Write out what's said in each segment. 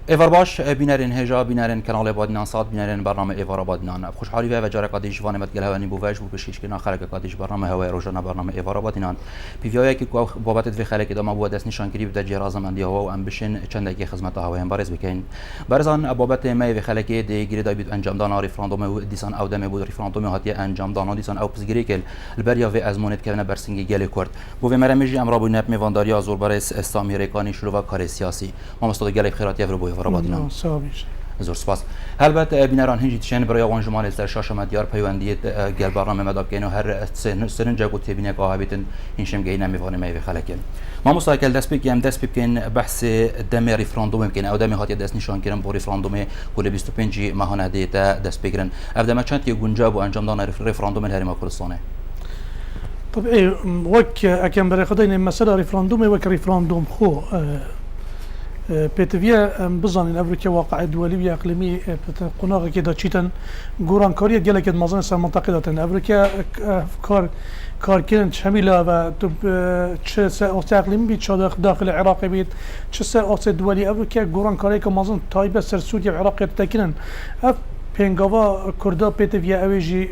ایوار باش بینرین هجا بینرین کانال بادنان صاد بینرین برنامه ایوار بادنان خوشحالی و جارق قدیش وان مت گلهانی بووج بو بشیش کنا خلق قدیش برنامه هوای روزانه برنامه ایوار بادنان پیویایی که بابت وی خلق دام بو دست نشان کری بده جرازم اندی هوا و ام بشین چند کی خدمت هوای بارز بکین برزان بابت ما وی خلق دی گری دایبید انجام دان ریفراندوم و دیسان او دم بود ریفراندوم هاتی انجام دان دیسان او پزگری کل البریا و ازمونت کردن برسنگی گلی کرد بو و مرمجی امرا بو نپ میوانداری زور برس اسلامی ریکانی شلو و کار سیاسی ما مستود گلی خیراتی و بو ایوار بادنان زور سپاس البته بینران هنجی تشن برای وانجمان از شاشه مدیار پیوندی گل برنامه مداب کینو هر سرنجا گوت بینه قاهبتن اینشم گینا میوانه می خلکن ما مستقل دست بکن بحث دم ریفراندوم کن او دم هاتی دست نشان کردن با ریفراندوم کل 25 ماهانه دیتا دست بگیرن افدام چند کی گنجاب و انجام دادن ریفراندوم هرم کردستانه طب وك اكن بري خدين مساله ريفراندوم وك ريفراندوم خو بيتفيا بزانين افريقيا واقع دولي اقليمي قناغ كده تشيتن غوران كوريا جلك مازن سر منطقه افريقيا كار كان شامله و تش اقليمي بيت داخل العراق بيت تش دولي افريقيا غوران كوريا كمازن تايبه سر سوريا العراق تكنن اف بينغوا كردا بيتفيا اوجي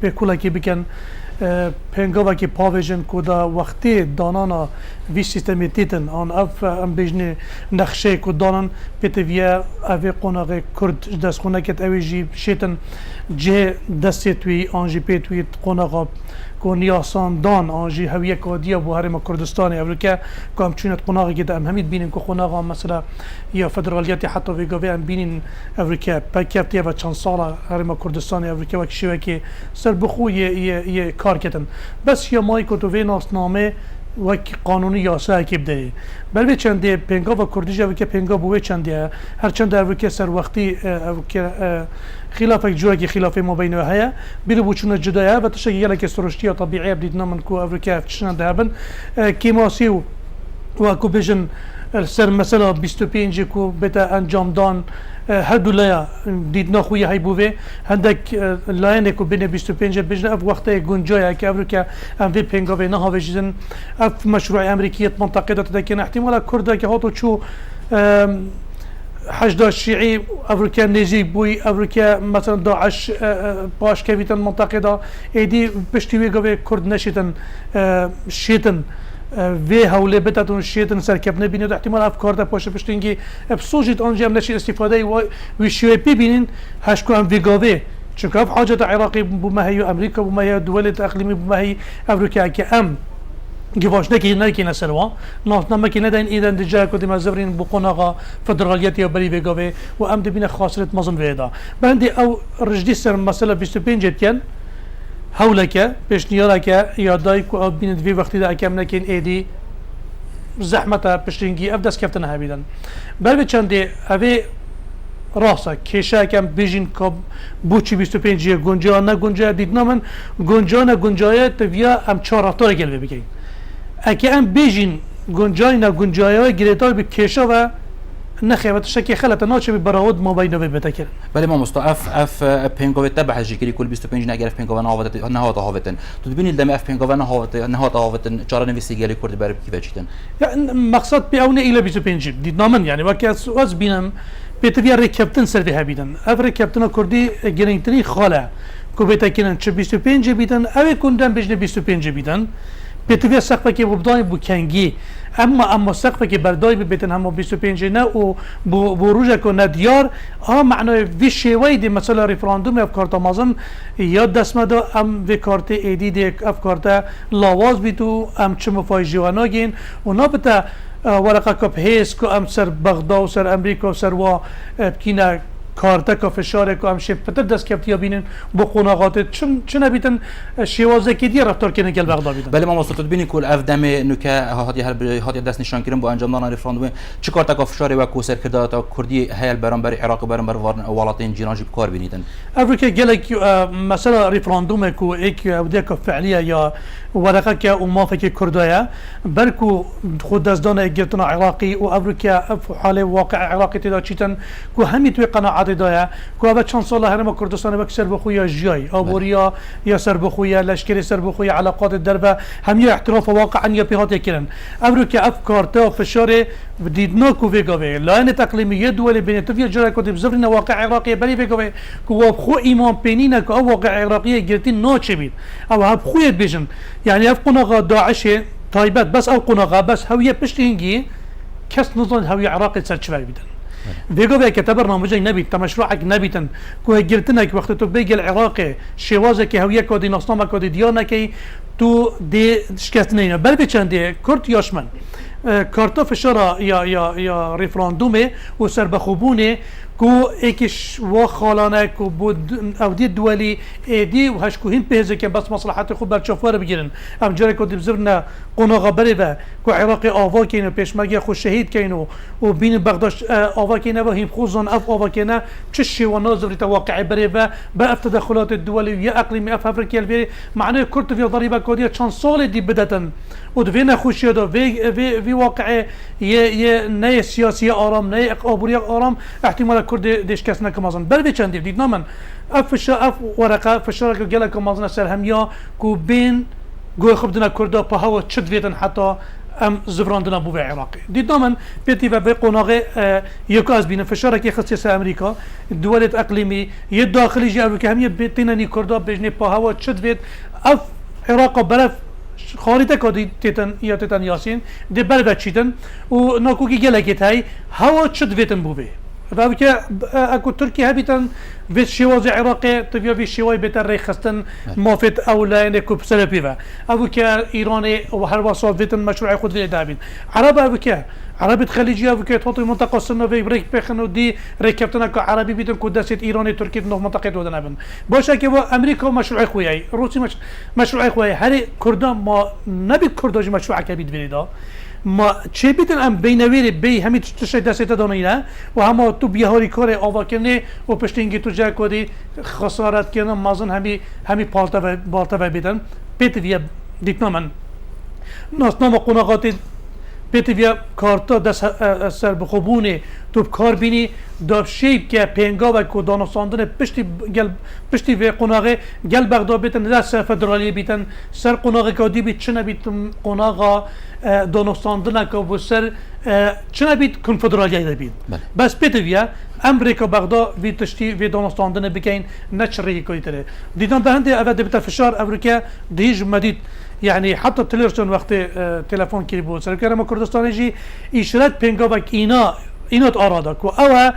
بكولا كي بكن پنگاوه که پاویژن کدا وقتی دانانا وی سیستمی تیتن آن اف ام بجنی نقشه کد دانان پیتویا اوی قناغ کرد دست خونه کت اوی جی شیتن جه دستی توی آنجی پیتوی قناغ کو نیاسان دان آنجی هویه کادیا بو هرم کردستان افریقا که هم چونت قناغ که هم همید بینیم که قناغ مثلا یا فدرالیتی حتی ویگاوی هم بینین افریقا پاکیتی و چند سال هرم کردستان افریقا و کشیوه که سر بخو یه کار کتن بس یا مای که تو وی ناسنامه وک قانونی یاسا کی بده بلکه چنده پنگا و کردیجا و که پنگا بوه چنده هر چند افریقا سر وقتی خلاف جوه که خلاف ما بینه هیا بیرو بچونه جدایا و تشکی یلا که سرشتی طبیعی بدیدنا من کو افریقا چشن دهبن کیماسی و کو بجن سر مثلا 25 کو بتا انجام دان هر دولایا دیدنا خوی های بوه هندک لاینه کو بین 25 بجن اف وقت گنجایا که افریقا ام وی پنگا و نه هاوجن اف مشروع امریکیت منطقه داده که احتمالا کرد که هاتو چو حشد الشيعي افريقيا نيجي بوي افريقيا مثلا داعش باش كيفيتن منطقه دا ايدي بشتي ويغا كرد نشيتن شيتن في هوله بتاتون شيتن سركبنه بينه احتمال افكار دا باش بشتينجي بسوجيت انجام نشي استفاده وشي بي بينين هاشكو ام فيغاوي چونك اف حاجه عراقي بما هي امريكا بما هي دول اقليمي بما هي افريقيا كام جواش نكي نكي نسلوا ناس نمكي ندين إذا دجاج كده مزورين بقناغا فدرالياتي وبري بيجاوي وأمد بينا خاصرة مظن فيدا بندي أو رجدي سر مسألة 25 جتين هولك بيش نيارك يا دايك أو بين في وقت ده كم نكين إيدي زحمة بيشتينجي أفدس كفتنا هبيدن بل بتشندي أبي راسا کشا کم بیشین کب بوچی 25 گنجا نه گنجا دیدنا من گنجا نه گنجایت ویا ام چهار رفتار گلوه بگین اگه ام بیشین گنجای نه گنجای گریتال به کشا و نخیبت شکی خلت ناچه براود ما بینه بتکر بله ما مستعف اف پنگو تبع جیکری کل 25 نگر اف پنگو نهاوت نهات هاوتن تو ببینید دم اف پنگو نهات هاوتن چهار نویسی گلی کرد برای کی وچیتن مقصد بیاونه ایله 25 دیدنا من یعنی وقتی از بینم بيتبيا ركبتن سر ذي هبيدن أفر ركبتنا كردي جرينتني خاله كوبيتا كنن شو 25 بيدن أو كندن بيجن 25 بيدن بيتبيا سقفه كي ببداي بوكانجي أما سقفه كي برداي بيتن هم 25 نه و بروجه كنا ديار معناه في شيء دي مثلا ريفراندوم أفكار تمازن ياد دسمدا أم في كارت إيدي دي أفكار لاواز بيتو أم شو مفاجئانا جين ونابتا ورقه کپ هیس که ام سر بغداد و سر امریکا و سر وا بکینا کارتا که فشاره که ام شپتر دست کپتیا بینن با قناقات چون بیتن شوازه کی دی رفتار کنه گل بغداد بیتن بله ما مستطد بینی کل افدم نوکه هاتی دست نشان کردن با انجام دادن رفراندوم چه کارتا که فشاره و کوسر کرده تا کردی هیل برانبر عراق برانبر ولاتین جناجی بکار بینیدن افریقا گلک مثلا رفراندوم کو ایک اودیا که فعلیه یا ورقه که موافقه کردایا برکو خود دزدان اگرتنا عراقی و افریقا حال واقع عراقی تدا چیتن کو همی توی قناعت مصلحات دایا که اول چند سال هرم کردستان وقت سر بخویا جای آبوریا یا سر بخویا لشکری سر بخویا علاقات در و همی احتراف واقعا یا پیهات یکرن امرو که افکار تا فشار دیدنا کو وگاوه لاین تقلیمی دول بین تفیا جرا کدی بزرین واقع عراقی بلی وگاوه کو خو ایمان پینینه که واقع عراقی گرتی ناچه بید او هب خویت بیجن یعنی اف قناغ داعش تایبت بس او قناغ بس هویه پشتینگی کس نظن هویه عراقی سرچوه بیدن ويجوا كتاب برنامج نبي تمشروعك نبيتن كو هجرتنك وقت تو بيجي العراق شوازك هويه كودي نصنامك كودي ديانك تو دي شكتنين بل بچنده كرت ياشمن كارتا فشارا یا رفراندومه و سربخوبونه کو ایکش و خالانه کو بود او دی دولی ایدی و هشکوهین بهزه که بس مصلحت خوب برچافوار بگیرن ام جاری کو دبزرنا قناغه بره و کو عراق آوا کینو پیشمگی خو شهید کینو و بین بغداد آوا کینو و هم خوزن اف آوا کینو چشی و ناظر واقع بره و با تدخلات الدولي یا اقلیمی اف افریقیا البری معنی کرد فی ضریبه کودی چند سال دی بدتن و دوینا خوشی دو وی واقع یه نه سیاسی آرام نه اقابوری آرام احتمال کرد دیش کس نکمازن بل بچندی دید نامن اف ورقه فشار که گله کمازن سر هم یا کو بین گوی خب دنا کرده په هوا چد ویدن حتی ام زفراندنا بو عراقي دید نامن بیتی و به قناغه یکو از بین فشار که خصیص امریکا دولت اقلیمی یه داخلی جارو که همیه بیتینانی کرده بجنه په هوا چد وید اف عراق برف خارطه کادی تیتن یاسین دی بر بچیدن و ناکوکی گلکت های هوا چد ویتن بوده و که اکو ترکی هبیتن ویت شواز عراقی تبیا وی شوای بهتر ریخستن مافت اولین کوب سلپی و او که ایران و هر واسه ویتن مشروع خود وی دابین عرب او که عربت خلیجی او که توتی منطقه سنو وی بریک بخنو دی ریکفتن که عربی بیتن که دست ایران ترکی نو منطقه دادن ابن باشه که و امریکا مشروع خویی روسی مشروع خویی هر کردان ما نبی کرداج مشروع کبید ویدا ما چه بیتن ام بینویری بی همی تشای دسته دانینا و همه تو بیهاری کار آوا کنه و پشتینگی تو جای کدی خسارت کنه مازن همی بالتا و بیتن بیت ویا دیتنا من ناسنام قناقاتی بیت ویا کارتا دست سر بخوبونه تو کار بینی داب شیب که پنگا و کو دانستاندن پشتی و قناقه گل بغداد بیتن دست فدرالی بیتن سر قناقه کادی بیت چنه بیتن قناقه دانستاندن که و سر چنه بیت کنفدرالی بید بس بیت ویا امریکا بغداد وی تشتی وی دانستاندن بکین نچری کوی تره دیدن دهنده اول دبیت فشار امریکا دیج مدید يعني حتى تلرسون وقت تلفون كي بود سر كلام كردستان يجي اشارات بينغا اینات آرادک و اوه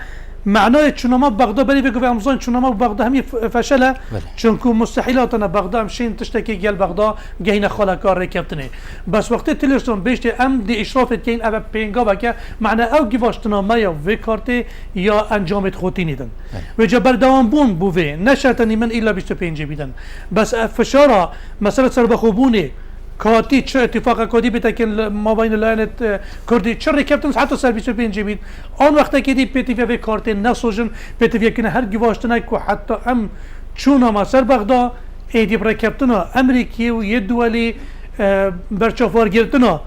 معنای چونما بغداد بری بگو امزان چونما بغداد همی فشله چون که مستحیلاتنا بغداد همشین تشتکی گل بغداد گهین خاله کار رکبتنه بس وقتی تلرسون بیشتر ام دی اشرافت که این اوه پینگا بکه معنی او گیواشتنامه یا وی کارت یا انجامت خودی نیدن و جا بردوام بون بوه نشرتنی من ایلا بیشتر پینجی بیدن بس فشارا مثلا سر بخوبونه کاتی چه اتفاق کدی بیت که ما بین لاینت کردی چه رکبتن حتی سر 25 بید آن وقت که دی پیتی و کارت نسوجن پیتی که هر گواشتن که حتی ام چون ما سر بغداد ایدی رکبتن امریکی و یه دولی برچافوار گرفتن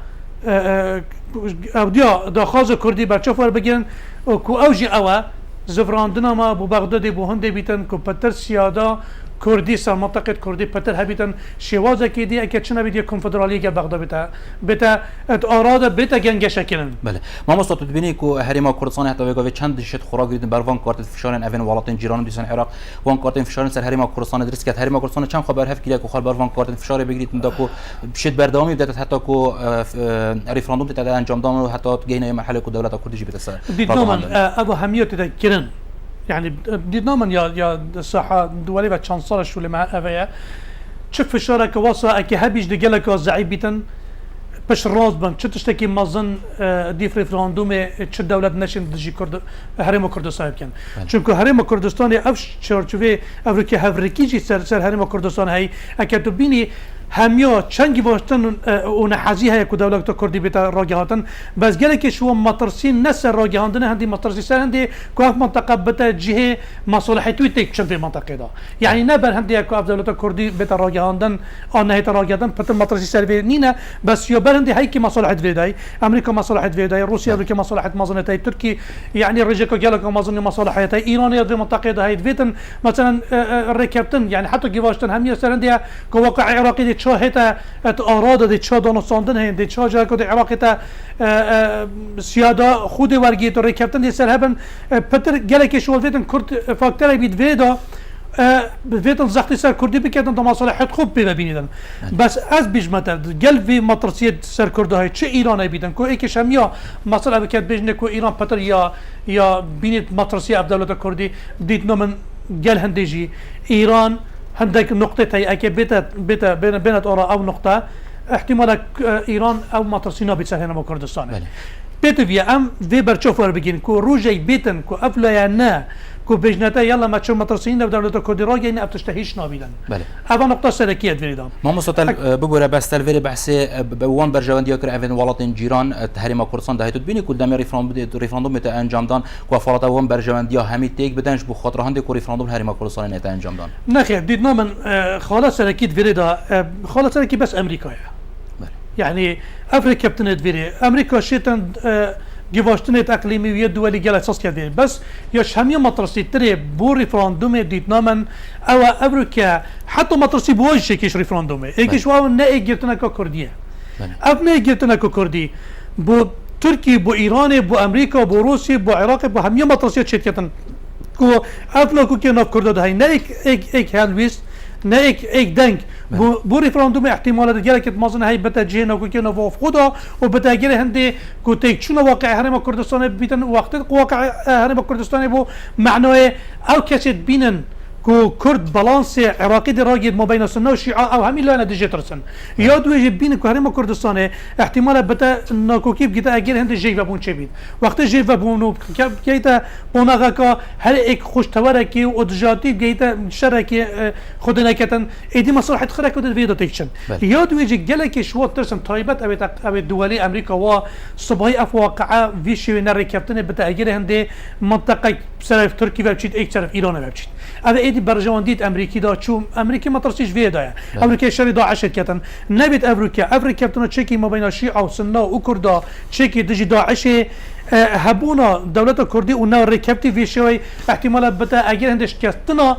اودیا داخاز کردی برچافوار بگیرن کو اوجی اوه زفراندنا ما بو بغداد بو هند بیتن کو پتر سیادا کردی سر منطقه کردی پتر هبیتن شوازه که دی اگه چنه بیدی کنفدرالی که بغداد بتا اراده بتا گنگش کنن بله ما مستعد ببینی که هریما کردستان حتی وگاوی چند شت خوراک دیدن بر وان کارت فشارن اوین ولاتن جیران دیسن عراق وان کارت فشارن سر هریما کردستان درس کرد هریما کردستان چند خبر هف کلیه که خال بر وان کارت فشار بگیرید تا کو شد بردامی بدت حتی کو رفراندوم تا انجام دادن و حتی گینه محل کو دولت کردی جبت سر دیدم ابو همیت تذکرن يعني بدنا من يا الصحة دولي بعد شان صار شو اللي مع أبيها شوف فشارك وصا أكي هبيج دجالك زعيبيتن باش راز بن شو تشتكي مازن دي ريفراندوم شو دولة نشين دجي كرد هرم كردستان كان شوف هرم كردستان أفش شرطوي أفريقيا هفريكيجي سر هرم كردستان هاي أكيد بيني همیا چنگی باشتن اون حزی هایی که دولت کردی بیت راگهاتن بس گله که شو مطرسی نسر راگهاندن هندی مطرسی سر هندی که اف منطقه بیت جهه مصالحتی تک چند منطقه دا یعنی نه بر هندی که اف دولت کردی بیت راگهاندن آن نهیت راگهاندن پتر مطرسی سر نینه بس یا بر هندی هایی که مصالحت ویدای امریکا مصالحت ویدای روسیا امریکا مصالحت مازنتای ترکی يعني الرجال قالك مازن مصالحات ايران يد منطقه هاي فيتن مثلا ركبتن يعني حتى جيواشتن هم يسرنديا كواقع عراقي دي شاهته اراده دي شاد دانستاندن هند دي شاجا كد عراقي تا سياده خود ورگيت ركبتن دي سرهبن پتر قالك شو فيتن كرد فاكتور بيد فيدا بفيتن زختي سر كردي بكتن دا مصالحات خوب ببينيدن بس از بيجمت قال في مطرسيه سر كرد هاي چه ايران بيدن كو ايكش هم يا مثلا بكت بيجن كو ايران پتر يا بينت مطرسيه دولت كردي ديت نمن قال هندجي ايران هندك نقطه هي اكي بيتا بينت اراء او نقطه احتمال ايران او مطرسينا بيتسر هنا كردستان بيت فيا ام في برچوفر بگين كو روجي بيتن كو افلاينا كو بجنتا يلا ما تشو مطرسين دولت كردي راجع ان ابتشتهيش نابيدن بله هذا نقطه سلكيه فريدا ما مستطيل ببوره بس تلفيري بحثي بوان برجواندي كر ايفن ولاتين جيران تحريم كردستان ده تبيني كل دم ريفراندوم متى انجام دان كو فرات وان برجواندي همي تيك بدنش بو خاطر هندي كو ريفراندوم هريم كردستان نتا انجام دان نخير ديدنا من خلاص سلكيه فريدا خلاص سلكي بس امريكا يعني افريقيا بتند فيري امريكا شيتن جيفاشتنت اقليمي ويدولي جال اساس كده بس ياش همي مطرسي تري بو ريفراندوم ديتنا من او افريقيا حتى مطرسي بوجه كيش ريفراندوم ايكش واو ناي جرتنا كرديه ابني جرتنا كردي بو تركي بو ايران بو امريكا بو روسيا بو عراق بو همي مطرسي شركتن كو افلو كو كنا كرد هاي نايك ايك هالويس نايك ايك دنك بو ريفراندوم احتمالات جالك مازن هاي بتا جينا كو كنا فوف خدا وبتا جري هندي كو تيك شنو واقع هرم كردستان بيتن وقت واقع هرم كردستان بو معناه او كاسيت بينن كو كرد بالانس عراقي دي راجد ما بين السنه والشيعه او همي لا ديجيترسن يا دو يجي بين كو هرم كردستان احتمال بتا ناكو كيف جتا اجر هند جي بون چبيد وقت جي بون كيتا بوناغا هر اك خوش توركي ودجاتي جيتا شركي خدنا كتن ايدي مصلحه خرك ود فيديو تكشن يا دو يجي جلك شو ترسم طيبت ابي دولي امريكا و صباي افواقع في شي نري كابتن بتا اجر هند منطقه بسرف تركي وبشيت اك طرف ايران وبشيت هذا ايدي برجوانديت امريكي دا شو امريكي ما ترسيش فيدا امريكا شري داعش كتن نبيت افريكا بتنا تشيكي ما بين الشيعة والسنة وكردا تشيكي دجي داعش هبونا دولة كردي ونا ركبتي في شوي احتمال بتا اجر هندش كستنا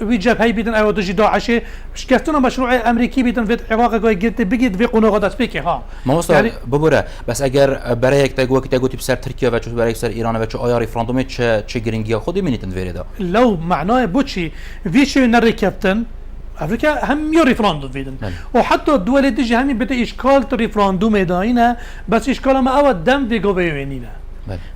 ويجاب هاي بيدن او دجي داعش شكستنا مشروع امريكي بيدن في العراق قلت بيجي في قنوغ دسبيكي ها ما وصل ببوره بس اگر برای تگو که تگو بسر ترکیه و چه برای سر ایران و چه آیا ريفراندوم چه گرینگی خودی مینیتن ویردا لو معناه بوتشي فيشو نري كابتن افريقيا هم يو ريفراندوم فيدن وحتى الدول تجي هم بتا اشكال ريفراندوم داينا بس اشكال ما اول دم في جوبينينا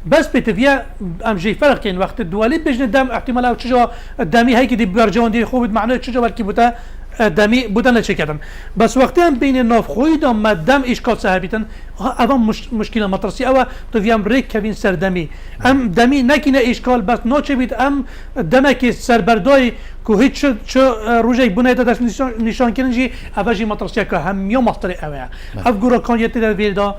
بس بتفيا ام جي فرق كاين وقت الدول بيجن دم احتمال او تشجع دمي هيك دي برجون دي خوب معناه تشجع بلكي بتا دمي بودن چکدن بس وقتی بین ناف خوید ما دم اشکال صاحبیتن اوام مشکل مطرسی او تو ویم ریک کوین سر دمی ام دمی نکینه اشکال بس نو چه بید ام دمکی سربردای که هیچ چه روزی بنای دست نشان کننجی اوجی مطرسی که هم یا مستر اوه اف گورا کانیت در ویدا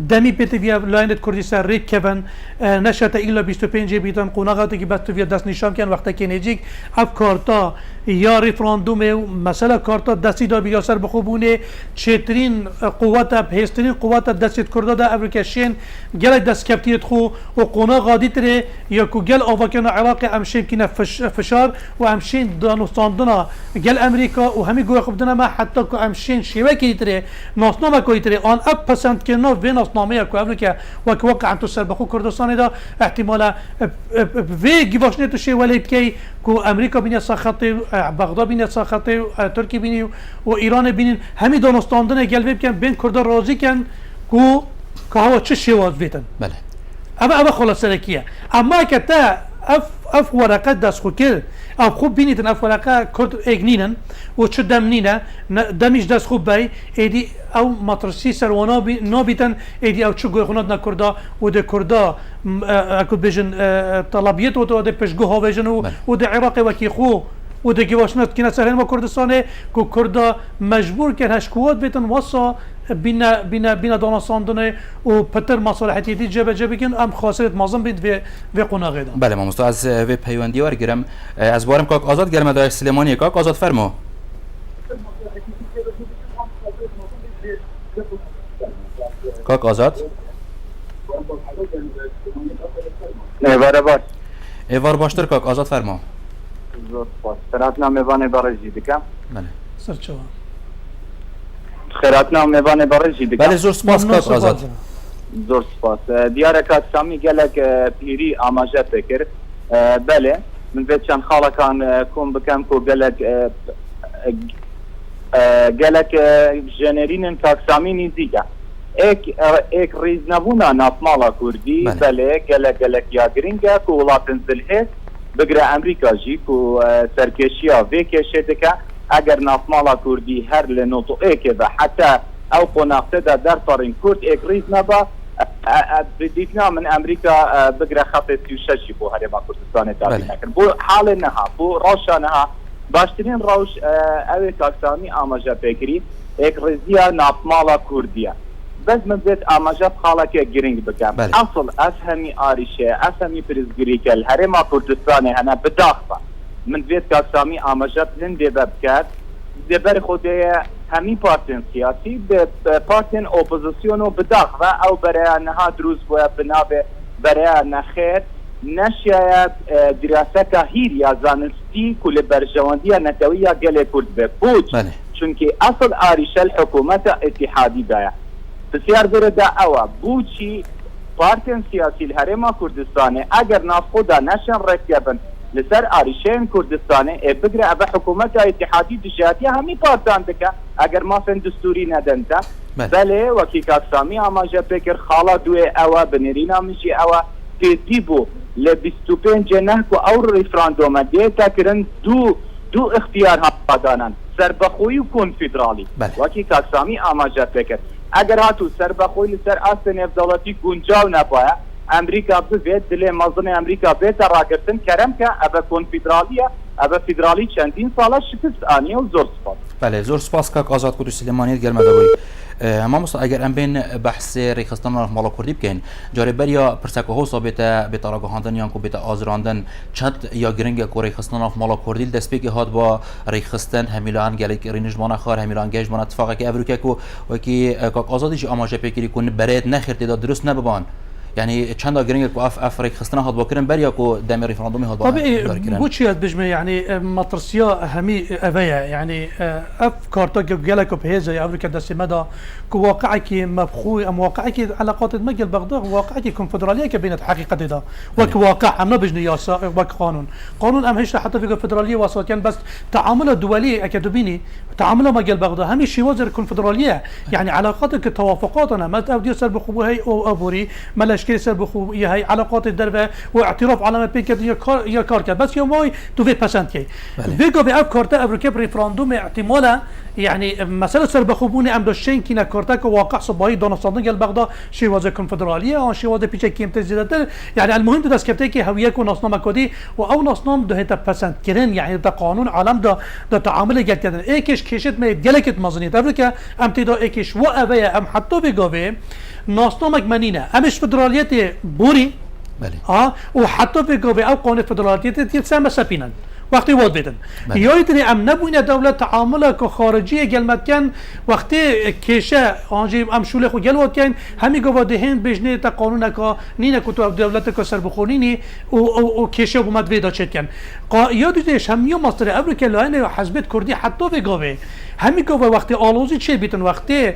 دمی پیت ویا لاینت کردی سر ریک کوین نشته ایلا 25 بیتن قناقاتی که بس تو ویا دست نشان کن وقتی که نجیک اف کارتا یا ريفراندوم مثلا كارتا دستي دا بياسر بخوبونه چترين قوات بهسترين قوات دستت كردا دا افريكاشين جل دست كابتيت خو وقنا غاديتري ياكو جل افاكنا عراق امشين كنا فشار وامشين دانوستاندنا جل امريكا وهمي جو خبدنا ما حتى كو امشين شبكه تري ناسنامه كويتري ان اب بسنت كنا في ناسنامه كو افريكا وكوقع انتو سر بخو كردستان دا احتمالا في جيفاشنيتو شي ولي بكي كو امريكا بين ساخطي بغداد بين ساخطي تركي بين وايران بين همي دانستاندن جلب كان بين كرد راضي كان كو كهو تش شواز بيتن بله اما خلاص سلكيه اما كتا اف ورقه داس خوكل او خوب بينيتن اف ورقه كرد اجنينن وتش دمنينا دمش داس خوب باي ايدي او مطرسي سروانا نابيتن ايدي او تشو غونات كردا ود كردا اكو بيجن طلبيت و د پشگو ها وجن و د عراق وكي خو و دگی واشنت کنه سر ما کردستانه که کردا مجبور کن هشکوات بیتن واسا بنا دانستانه و پتر مصالحتی دی جبه جبه کن ام خاصیت مازن بید و قناغه دان. بله مامۆستا از وی پیوندی وارگرم از بارم کاک آزاد گرم داش سلیمانی کاک آزاد فرمو. کاک آزاد برابر ایوار باشتر کاک آزاد فرمو. زور سپاس خیراتنا میوان برای دیگه بله سرچوا خیراتنا میوان برای دیگه بله زور سپاس کاک آزاد. زور سپاس دیاره که سامی گلک پیری آماجه فکر بله من بيت چند خاله كان كون بكم كو قالك جنرين كاكسامين زيكا ايك ريز نبونا ناف مالا كردي بله قالك يا جرينجا كو لا تنزل هيك بقرا امريكا جي كو سركشيا فيكي شدكا اگر ناف مالا كردي هر لنوتو ايك حتى او قناقته در طرين كرد ايك ريز نبا بديتنا من امريكا بقرا خطه 36 بو هرما كردستان تابعين لكن بو حالنا بو روشانها باشترين روش اوي كاكسامي اماجا بكري اك رزيا نافمالا كرديا بس من زيت اماجا خالك جرينج بكام اصل اسهمي اريشه اسهمي برزغريك الهرما كردستان هنا بداخفه من زيت كاكسامي اماجا هندي بكات دبر خوديه همین پارتین سیاسی به پارتین اپوزیسیون و بداخله او برای انها دروز باید بنابه برای نخیر نشاید دراسه که هیر یا زانستی کل برجواندی نتویه گل کرد به بود چونکه اصل آریش الحکومت اتحادی دایا بسیار برده او بودچی پارتین سیاسی الهرما کردستانه اگر نافخودا نشن رکیبن لسر آریشین کردستانه بگره ابا حکومت اتحادی دجاتی همی پارتان دکه اگر ما فن دستوری ندنتا بله وکی کاکسامی آماجه بکر خالا دوی اوا بنیرینا میشی اوا تیبو ل25 جنه کو اور ریفراندوم دیتا کرن دو اختیار ها دانن سربخوی و کنفدرالی وکی کاکسامی آماجه بکر اگر هاتو سربخوی لسر آستن دولتی گنجاو نبایا امریکا بوید دل مازن امریکا بیت راکرتن کرم که ابا کنفدرالیه ابا فدرالی چندین ساله شکست آنیه و زور سپاس بله زور سپاس که آزاد کردی سلیمانی گرم دبوی ما اگر ام بین بحث ریخستان راه مالا کردی بکن جاری بریا پرسکو هوسا بیت راگهاندن یا کو بیت آزراندن چند یا گرنگ کو ریخستان راه مالا کردی دست پیک هات با ریخستان همیلان گلیک رینجمان خار همیلان گیجمان اتفاقی که ابروکه کو و کی که آزادیش آماجه پیکری کن برید نخیر تدا درست نببان يعني چند اگرینگ کو افریقا خستنا هات باکرن بریا کو دم ريفراندومي هات باكرن بوچيات بجمع يعني مطرسيا همي افيا يعني اف كارتا جالك بهيزا افريقيا دسمدا كو واقعك مبخوي ام واقعك علاقات مجل بغداد واقعك كونفدراليه كبينت حقيقه دا وك واقع ام بجني ياسا وك قانون ام هيش حتى في الفدراليه واسا كان بس تعامل الدولي اكاديمي تعامل مجل بغداد همي شي وزير الكونفدراليه يعني علاقاتك توافقاتنا ما تودي سر بخوبه هي او ابوري ملاش كيسر بخو هي علاقات الدربه واعتراف علامه بينك يا كاركا بس يوم واي تو في باسنت كي فيجو بأب كارتا افريقيا ريفراندوم احتمالا يعني مساله سر بخوبوني ام دوشين كينا كارتا واقع صباحي دونستان قال بغداد شي وزا كونفدراليه او شي وزا بيتش كيمت زيادة يعني المهم ده سكبتي هويه كو نصنام كودي او نصنام ده هتا باسنت كرين يعني ده قانون عالم ده تعامل جديد ايكش كيشت ما جلكت مزنيت افريقيا ام تيدا ايكش وابيا ام حتى بيجوبي ناسنامك منينه امش فدراليتي بوري بله وحتى في قوي او قانون فدراليتي تسمى سفينه وقتی واد بدن یا ایتنی ام نبوینه دولت تعامل که خارجی گلمت کن وقتی کشه آنجی ام شوله خو گل واد کن همی گواده هند بجنه تا قانون که نینه که تو دولت که سر بخونینی و کشه اومد ویدا چت کن یادش همیو ماستر افریقا لاین حزبت کردی حتی به گاوه همی گاوه وقتی آلوزی چه بیتن وقتی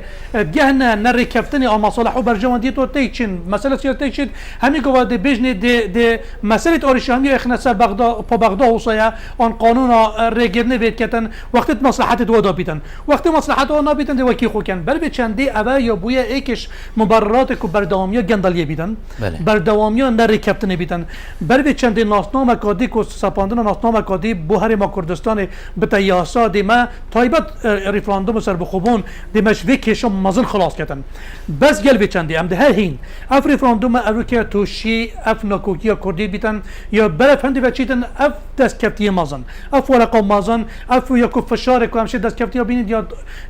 گهنه نرکفتنی آل مصالح و برجواندی تو تیچین مسئله سیاسی تیچید همی گواده بجنه د مسئله آریش همی اخنسر بغداد پا بغداد وصایا آن قانون رگیر نوید کتن وقتی مصلحت دو دا بیتن وقتی مصلحت آن نبیتن دی وکی خو کن بل به چندی اوه یا بویا ایکش مبررات کو بردوامی گندالیه بیتن بردوامی نرکفتنی بیتن بل به چندی ناسنامه کادی کو سپاندن ناسنامه کادی بوهر ما کردستان بتا یاسا دی ما تایبت ریفراندوم سر بخوبون دی مش وکیشم مازن خلاص کتن بس گل به چندی ام ده هین اف ریفراندوم افریقا توشی اف نکوکیا کردی بیتن یا بل فندی بچیتن اف دست کفتی وی مازن اف ورقه مازن اف یکو فشار کو همشه دست کفتی ببینید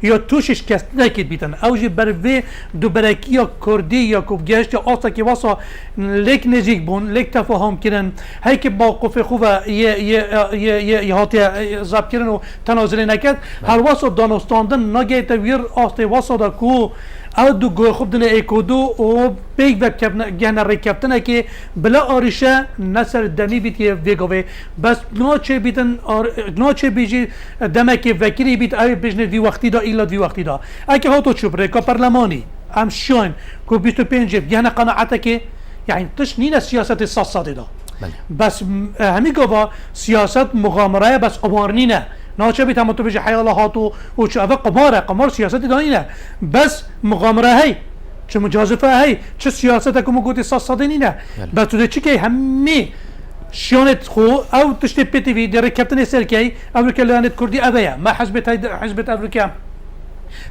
یا توشش کس نکید بیتن اوجی بر وی دو برکی یا کردی یا کو گشت آسا کی واسا لک نزیک بون لک تفاهم کردن هی که موقف خوب یه هاتی زاب کردن و تنازل نکرد هر واسا دانستاندن نگیت ویر آسته واسا دا کو او دو گوه خوب دنه ایکودو و بیگ بب گهنه ریکبتنه که بلا آریشه نصر دمی بیت یه ویگوه بس ناچه بیجی دمه که وکیری بیت اوی بجنه وی وقتی دا ایلا وی وقتی دا اگه هاتو چوب ریکا پرلمانی هم شاین که 25 گهنه قناعته که یعنی تش نینه سیاست ساساده دا بس همی گوه سیاست مغامره بس قمارنینه ناچه بیت هم تو بجی حیالا هاتو و چه اوه قمار سیاستی دانینه بس مغامره هی چه مجازفه هی چه سیاست که مگوتی ساسادینی نه بس تو ده چی که همی شیانت خو او تشتی پیتی وی در کپتن سرکی امریکا لیانت کردی اوه ما حزبت امریکا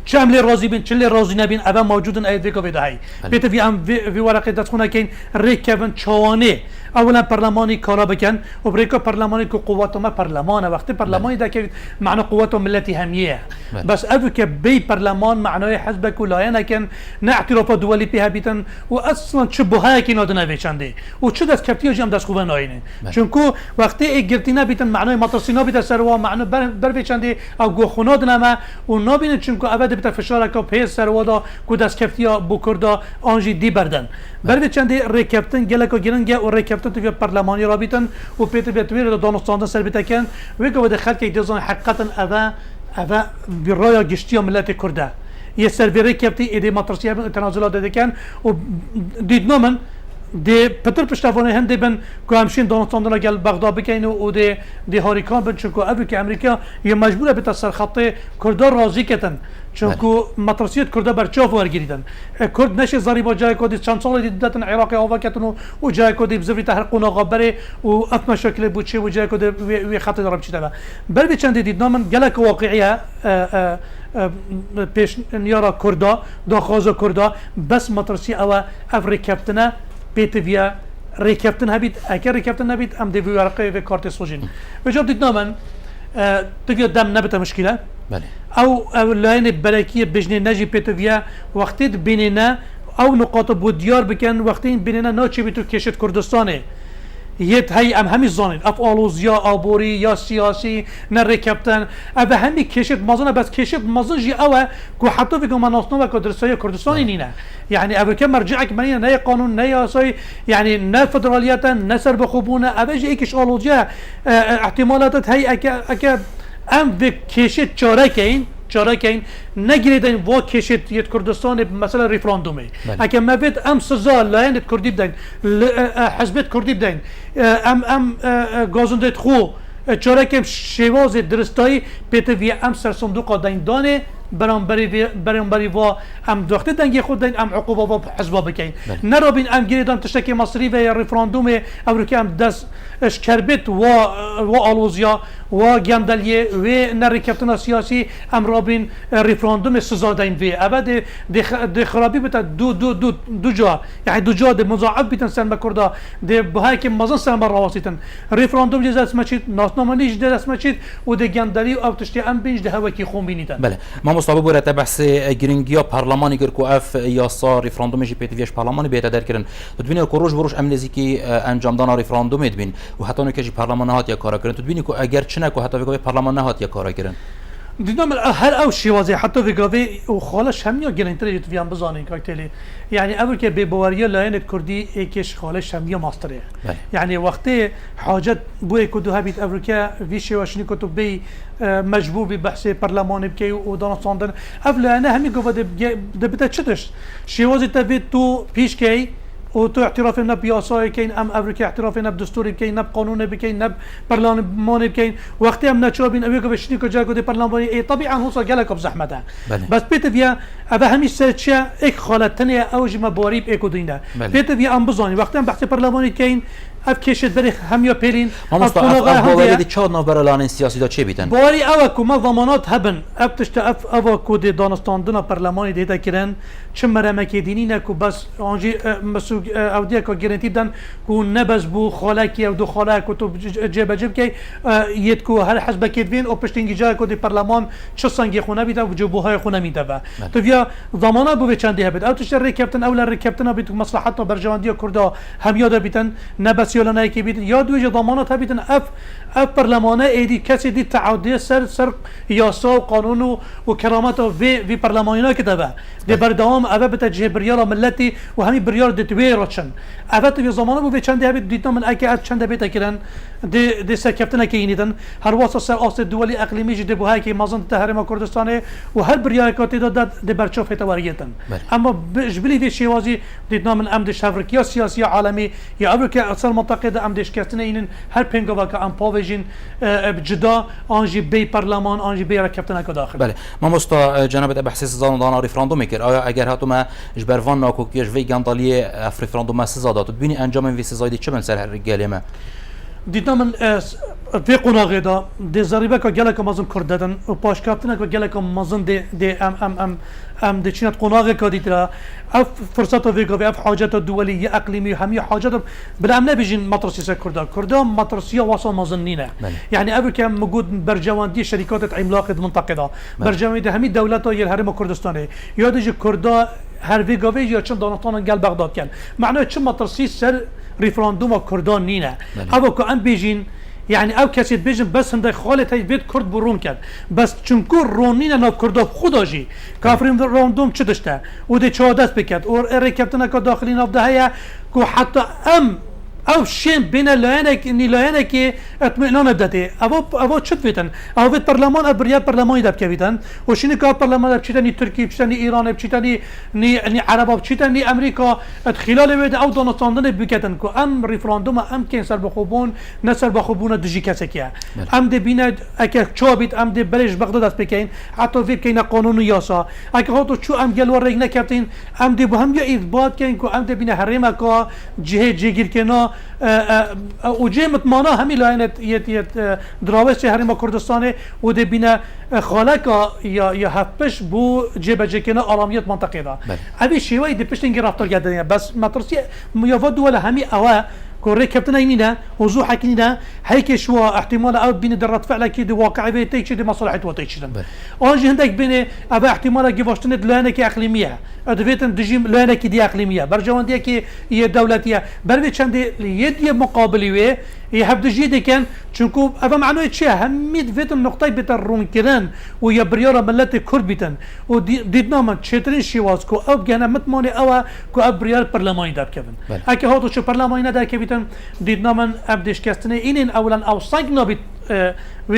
چه عملی راضی بین چه راضی نبین اوه موجودن اید ویکا بیده هی پیتی وی هم وی ورقی دست خونه کن ریکبن چوانه اولا پرلمانی کارا بکن و بریکا پرلمانی که قوت ما پرلمانه وقتی پرلمانی ده که معنی قوت ملتی همیه بس اوه که بی پرلمان معنای حزب کلایه نکن نه اعتراف دولی پیه بیتن و اصلا چه بوهای که نادنه ویچنده و چه دست کپتی هم دست خوبه ناینه چونکو وقتی ای گرتی نبیتن معنای مطرسی نبیتن سروا معنی بر ویچنده او گو خوناد نمه و نبینه چونکو اوه بیتن فشار که پیز سروا دا که دست کپتی ها بکرده آنجی دی بردن بر ویچنده ریکپتن گلکو گرنگه و ریکپتن تو پارلمانی رابطن و پیتر بیتویر دانستان سر بیتکن و که ود خلک ایدزان حقیقتا اوا برای گشتی ملت کرده یه سروری کپتی ایده مطرسی هم تنازلات داده کن و دید نامن دی پتر پشتوانه هم دی بن که همشین دانستان دارن گل بغداد بکن و دی هاریکان بن چون که اوی که امریکا یه مجبوره به سر خط کرده راضی کتن چون که مطرسیت کرده برچاف ورگیریدن کرد نشه زاری با جای کدی چند سال دیدتن عراق آوا کتن و جای کدی بزوری تحر قناقه بره و اف مشاکل بودشه و جای کدی وی خط دارم چی تبع بر چند دید نامن گلک واقعیه پیش نیارا کرده داخاز کرده بس مطرسی او ریکپتنه بیتویا ریکپتن هبید اگر ریکپتن نبید ام دی ورقه و کارت سوجین و جاب دید نامن تقدر دم نبته مشكله بله او لاين بركيه بجني نجي بيتويا وقتی بيننا او نقاط بوديار بكن وقتی بيننا ناچي بتو كشت كردستانه یت هی همین زانین اف آلوزیا آبوری یا سیاسی نره کپتن اب همی کشت مازن بس کشت مازن جی اوه کو حتی فکر من ناسنو و کدرسای کردستانی نینه یعنی اب که مرجعک منی نه قانون نه یاسای یعنی نه فدرالیت نه سر بخوبونه اب جی یکش آلوزیا احتمالات هی اگه ام به کشت چاره کین نگیریدن و کشت یت کردستان مثلا ریفراندومه اگه مفید ام سزا لاینت کردی بدن حزبت کردی بدن ام گازندت خو چاره کم شواز درستایی پیت وی ام سر صندوق دین دانه برانبری و ام دخته دنگی خود دین ام عقوبه و حزبا بکین نرابین ام گیریدن تشتکی مصری و ریفراندوم امریکا ام دست اشکربت و آلوزیا و گندلیه و نرکبتن سیاسی ام رابین ریفراندوم سزا دین وی ابد د خرابی بتا دو جا یعنی دو جا د مضاعف بیتن سن بکردا د بهای که مازن سن بر رواسیتن ریفراندوم جز اسمچید ناسنامه نیج د اسمچید و د گندلی او تشتی ام بینج د هوا کی خون بینیدن بله ما مصطفی بوره بحث گرینگیا پارلمانی گر کو اف یاسا ریفراندوم جی پی تی ویش پارلمانی بیت در کردن تبینی کو روش امنیزی کی انجام دادن ریفراندوم دبین و حتی اون که جی پارلمان هات یا کارا کردن تبینی کو اگر چنه کو حتی وی پارلمان هات یا کارا کردن دیدم هر او شوازی حتی ویگاوی و خالش هم یا گرینتر جت ویام بزانین کاکتلی یعنی اول که به باوری لاین کردی یکیش خالش هم یا ماستره یعنی وقتی حاجت بوی کدو هبیت امریکا ویشی واشنی کتو بی مجبور به بحث پارلمان بکی و دانستاندن اول انا همی گفت دبته چتش شوازی تبی تو پیش کی و تو اعتراف نب یاسای کین ام امریکا اعتراف نب دستوری کین نب قانون بکین نب پارلمان بکین وقتی هم نچابین اوی که بشنی که جاگو دی پارلمانی ای طبیعا هوسا گلک بزحمته بس بیت ویا ابا همی سرچه ایک خالتنه اوج مباریب ایکو دینه بیت ویا ام بزانی وقتی هم بحث پارلمانی کین اف کشید بری همیا پیرین ما مستعف باوری چهار نفر لانه سیاسی دا چه بیتن باری اوه که ما ضمانات هبن اف تشت اف اوه که دی دانستاندنا پرلمانی دیده کرن چه مرمکی دینی نه که بس آنجی مسوق او دیا که گرانتی بدن که نبز بو خالکی او دو خالک و تو جیب جیب که یت که هر حزب کدوین او پشتینگی جای که دی پرلمان چه سنگی خونه بیده و جبوهای خونه میده و تو بیا ضمانات بو چندی هبد او تشت ریکابتن اولا ریکابتن بیت مصلحتنا برجواندی کردا هم یاد بیتن نبس یالا نه کی بیتن یاد ویج ضمانات بیتن اف برلمانه ایدی کسی دی تعادی سر یاسا و قانون و کرامت و برلمانینا کتابه دی بردام اوه بتجه بریار ملتی و همین بریار دتوی رچن اوه تو زمانه بو چند هبید دیدم من اگه از چند بیت کردن دی سکفتن که اینیدن هر واسه سر آست دولی اقلیمی جدی بو های که مازن تحریم کردستانه و هر بریار کاتی داد دی برچوف تواریتن اما جبلی دی شیوازی دیدم من امدش افریقیا سیاسی عالمی یا افریقیا اصل منطقه ده امدش کستنه اینن هر پنگوا که ام پاویجین جدا آنجی بی پارلمان آنجی بی رکبتن که داخل بله ما مستا جناب بحث سزان دانا رفراندوم میکرد آیا اگر هاتو ما جبروان ناکوکیش وی گندالی اف رفراندوم سزا داد ببینی انجام وی سزای دی چه من سر رجاله ما دیدم من في قناغي دا دي زريبه كا جالك مازن كرددن و باشكابتنا كا جالك مازن دي ام دي چنات قناغي كا ديترا اف فرصات فيغا اف حاجات دوليه اقليميه همي حاجات بلا امنا بيجين مطرسي كردا مطرسيه وصل مازنينه يعني ابو كان موجود برجواندي شركات عملاقه منطقه برجواندي همي دولات يل هرم كردستاني يادج كردا هر فيغا يا چن دانتان قال بغداد كان معناه چن مطرسي سر ريفراندوم كردان نينا ابو كو ام بيجين يعني او کسی بیشتر بس هنده خالت هی بيت کرد برون کرد بس چونکو رونین ناب کرده خدا جی کافرین راندوم چه داشته و ده چه دست بکرد و رکبتن که داخلی ناب ده هیا که حتی او شين بين لاينه كي اطمئنان بدته او چت ويتن او في برلمان ابريات برلمان يدب كيتن وشين كا برلمان بچتني تركي بچتني ايران بچتني ني عرب بچتني امريكا خلال ود او دانستاندن بكتن كو ام ريفراندوم ام كين سر بخوبون نسر بخوبون دجي كسكيا ام دي بينا اك چوبيت ام دي بريش بغداد اس بكين حتى في كاين قانون ياسا اك هاتو چو ام گل ور رينا كابتن ام دي بهم يا اثبات كاين كو ام دي بينا حريمه كا جهه جيگير كنا وجيمت مانا همي لاينت يت دراوش هرم كردستان ودي بنا خالك يا هفش بو جيب جكنا اراميات منطقه دا ابي شوي دي بشتنج رفتار جدا بس مطرسي يفضل ولا همي اوا كوري كابتن يمينا وزو حكينا هيك شو احتمال او بين درات فعل كده واقعي بيتيك دي مصلحه وتيشدن اونجي عندك بين ابا احتمال جيفاشتن لانك اقليميه ادفيتن دجيم لانك دي اقليميه برجوانديه كي هي دولتيه بربي چند يدي مقابلي يحب دجي كان چونكو ابا معنوي تشي هميد فيتن نقطه بترون كران ويا برياره ملت كرد بيتن وديدنا من تشترين شيواز كو او جانا متموني او كو ابريال برلمان داب كيفن اكي هاتو شو برلمان دا كيفن ديدنا من ابدش كاستني انين اولا او سايغنا بيت و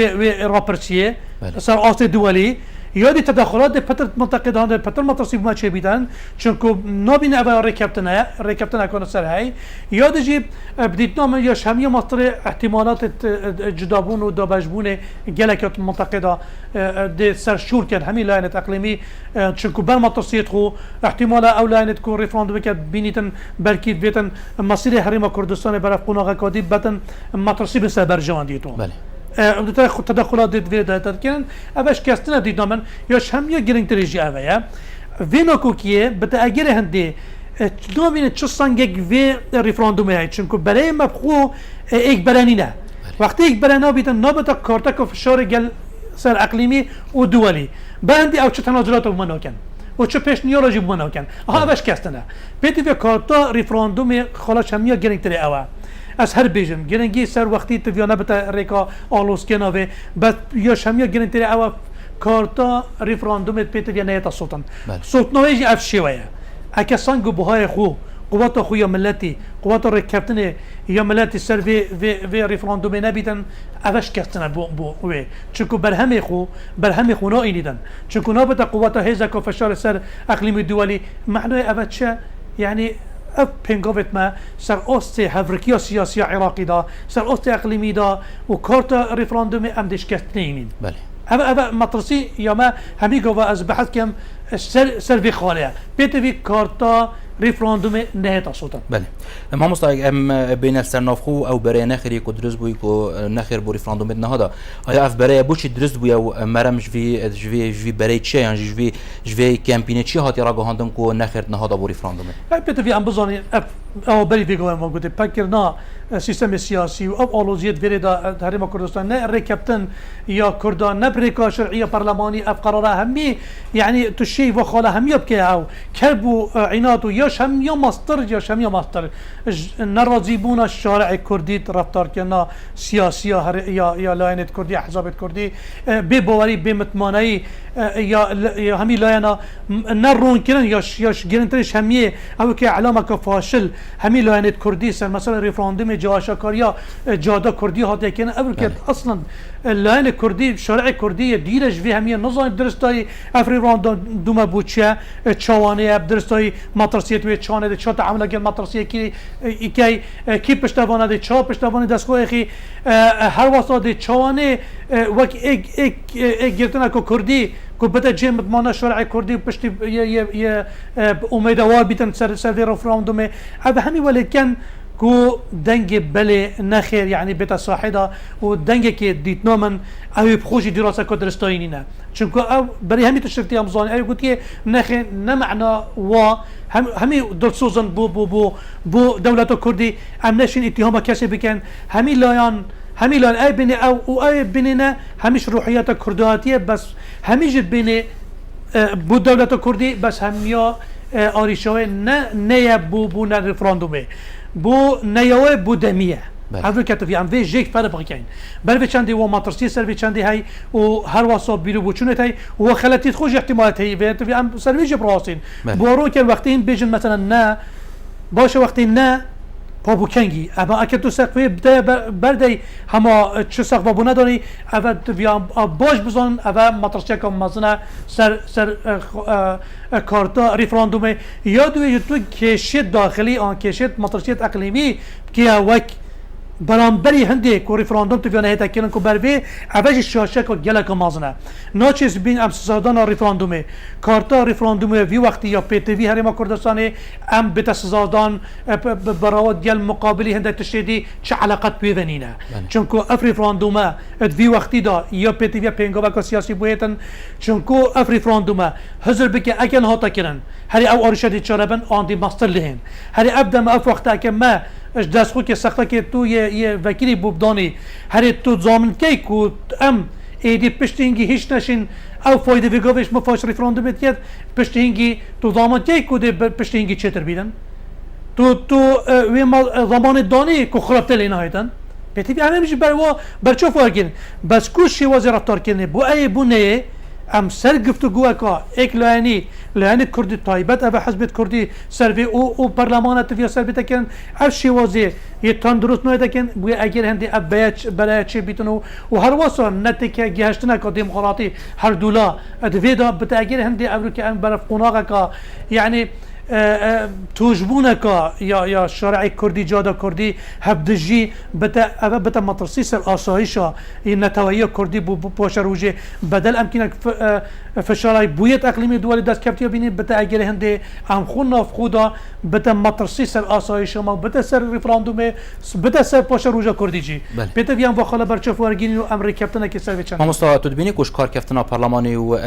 رابرسيه صار اوست دولي يادي تدخلات بتر منطقه هذا بتر متصيب ما شي بيدن چونكو نابين ابا ريكابتنا كون سر هاي ياد جيب بديتنا من يا شاميه مصر احتمالات جدابون ودابجبون جلكت منطقه دي سر شور كان همي لاينه اقليمي چونكو بل متصيت خو احتمال او لاينه كون ريفراندوم كان بينيتن بركي بيتن مصير حريم كردستان برف قناغه كادي بتن متصيب سر برجوان ديتو تدخلات ديت كان اباش كاستنا ديدنا من ياش هم يا جرين تريجي اويا فينو كوكيه بتاجر هندي نوبين تشسانجك في ريفراندوم هاي چونكو برای مبخو ايك برانينا وقتی ايك برانا بيتن نوبتا كارتاكو فشار جل سر اقليمي ودولي باندي او چه تنازلات بمناكن و چه پیشنیاراجی بمناكن ها باش كاستنا بيتي في كارتا ريفراندوم خلاص هم يا جرين تري اوه از هر بیجن گرنگی سر وقتی تفیانه بتا ریکا آلوس کناوه بس یا شمیا گرنگتری او کارتا ریفراندوم پیت یا نیت صوتن صوتنویجی افشیوه اگه سانگو بهای خو قوات خو یا ملتی قوات رکبتنه یا ملتی سر وی ریفراندوم نبیدن اوش کستن بو وی چونکو برهم خو ناینیدن چونکو نابتا قوات هیزا که فشار سر اقلیم دولی معنی اوچه يعني اف بينغوفت ما سر اوستي هافركيا سياسية عراقي دا سر اوستي اقليمي دا وكارتا ريفراندوم ام ديشكستنيمين بله هذا مطرسي يا ما همي جوا از بحث كم سر في خالية بيت في كارتا ريفراندوم نهاية صوتا. بله ما مستعد ام بين السرنافخو او برای نخری کو درست بوی کو نخر بو ريفراندوم نهادا آیا اف برای بوچ درست بوی او مرم جوی برای چه یعنی جوی کمپین چی هاتی را گهاندن کو نخر نهادا بو ريفراندوم بيت في عم بظن او بري في جوه موجود بكرنا سيستم سياسي و اولوزيت فيريدا هرم كردستان نه ركبتن يا كردان نبريكا شرعيه برلماني اف قرار همي يعني تشي وخاله هم يبكي او كربو عناتو ياش هم يا ماستر ياش هم يا ماستر نرازيبونا الشارع الكردي رفتار كنا سياسيه يا لاينت كردي احزاب كردي ببواري بمتماني يا همي لاينا نرون كن ياش جرنتش همي او كعلامه كفاشل همي لاينت كردي مثلا ريفراندوم جاشكاريا جاده كردي هاته كن ابركت اصلا اللاين الكردي الشارع الكردي ديرج في همي نظام درستاي ريفراندوم بوتشا تشواني درستاي ماترسيت و تشانه د چات عمله گل ماترسيه كي پشتوانه د چا پشتوانه دسخو اخي هر واسطه د چوانه وك اك گرتنا کو كردي کو بتا جيم مانا شارع كردي پشتي ي امیدوار بیتن سر ريفراندوم هذا همي ولكن كو دنگ بله نخير يعني بيتا صاحدا و دنگ كي ديتنا من او بخوشي دراسة كدرستاينينا چونكو او بري همي تشرفتي امزاني او قلت نخير نمعنا و همي دلسوزن بو دولة كردي ام نشين اتهام كسي بكن همي لايان اي بني او اي بنينا هميش روحيات كرداتية بس همي جد بني بو دولة كردي بس هميا آريشوه نيا بو ريفراندومي بو نيوه بو دميه هذا كتب يعني في جيك فرق بكين بل في چندي و ماترسي سر في چندي هاي و هر واسو بيرو بوچونت هاي و خلتي تخرج احتمالات هي في ام سرويج براسين بورو كان وقتين بيجن مثلا نا باش وقتين نا بابو كنجي اما اكيد سقفي بدا بردي هما چه سقف بو نداري اول بيان باش بزن اول ماترسي كم مثلا سر كارتا ريفراندوم يادو تو كيشت داخلي ان كيشت ماترسيات اقليمي كي وك برانبري هندي كو ريفراندوم تفينا هيتا كيلن كو برفي اباج الشاشه كو جلك مازنا نوچس بين ام سزادان ريفراندوم كارتا ريفراندوم في وقت يا بي تي في هرم كردستان ام بتسزادان براود جل مقابلي هند تشدي چ علاقات بيفنينا چونكو اف ريفراندوم في وقت دا يا بي تي في بينغو با سياسي بويتن چونكو اف ريفراندوم حضر بك اكن هاتا كيرن هري او ارشد چربن اندي ماستر لهن هري ابدا ما اف وقت اكن ما اش دست خو که سخته که تو یه وکیلی بودانی هر تو زامن کی کو ام ایدی پشتینگی هیچ نشین او فایده ویگوش مفاش ريفراندوم بتیت پشتینگی تو زمان کی کو ده پشتینگی چتر بیدن تو وی زمان دانی کو خرابته لینهایتن بتی بی همه میشه برچو فرقین بس کوشی وزارت رفتار کنه بو ای بونه ام سر گفتگو کا ایک لانی کردی تایبت او حزب کردی سروی او برلمانات فیا سروی تکن اف شوازی یه تندرست نوید تکن بوی اگر هندی اب برای چه بیتونو و هر واسه نتیکه گهشتن کا دموکراتی هر دولا ادویدا بت اگر هندی ابرو که ام برف قناقه کا یعنی توجبونك يا شارع كردي جاده كردي هبدجي بتا مطرسيس الاسايشا النتويه كردي بوشروجي بدل امكانك فشاراي بويت اقليمي دول داس كابتيا بيني بتا اجل هندي ام خونا فخودا بتا مطرسيس الاسايشا ما بتا سر ريفراندوم بتا سر بوشروجا كردي جي بتا بيان وخاله برچف ورگينو امر كابتن كي سر وچن مستوى تدبيني كوش كار كابتن برلماني و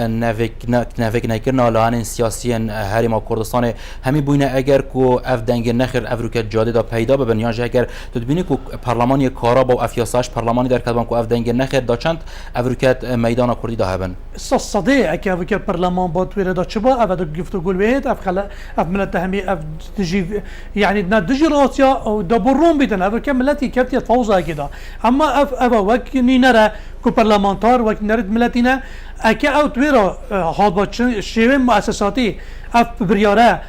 نافيك ناكرنا لان سياسيا هرم كردستان همي بوينه اگر کو اف دنگ نخر افریقا جاده دا پیدا ببن یا اگر تدبینی کو پارلمانی کارا با افیاساش پارلمانی در کدام کو اف دنگ نخر دا چند افریقا میدان کردی دا هبن صدق اکی افریقا پارلمان با تویر دا چبا اف دا گفتگو بهت اف ملت همي اف دجي يعني ندجي راسيا او دا بروم بيتن افریقا ملتي كابتي فوزا كده اما اف وك نرى كو برلمانتار وك نرد ملتنا اکی او تویر هاد با شیوه مؤسساتی اف بریاره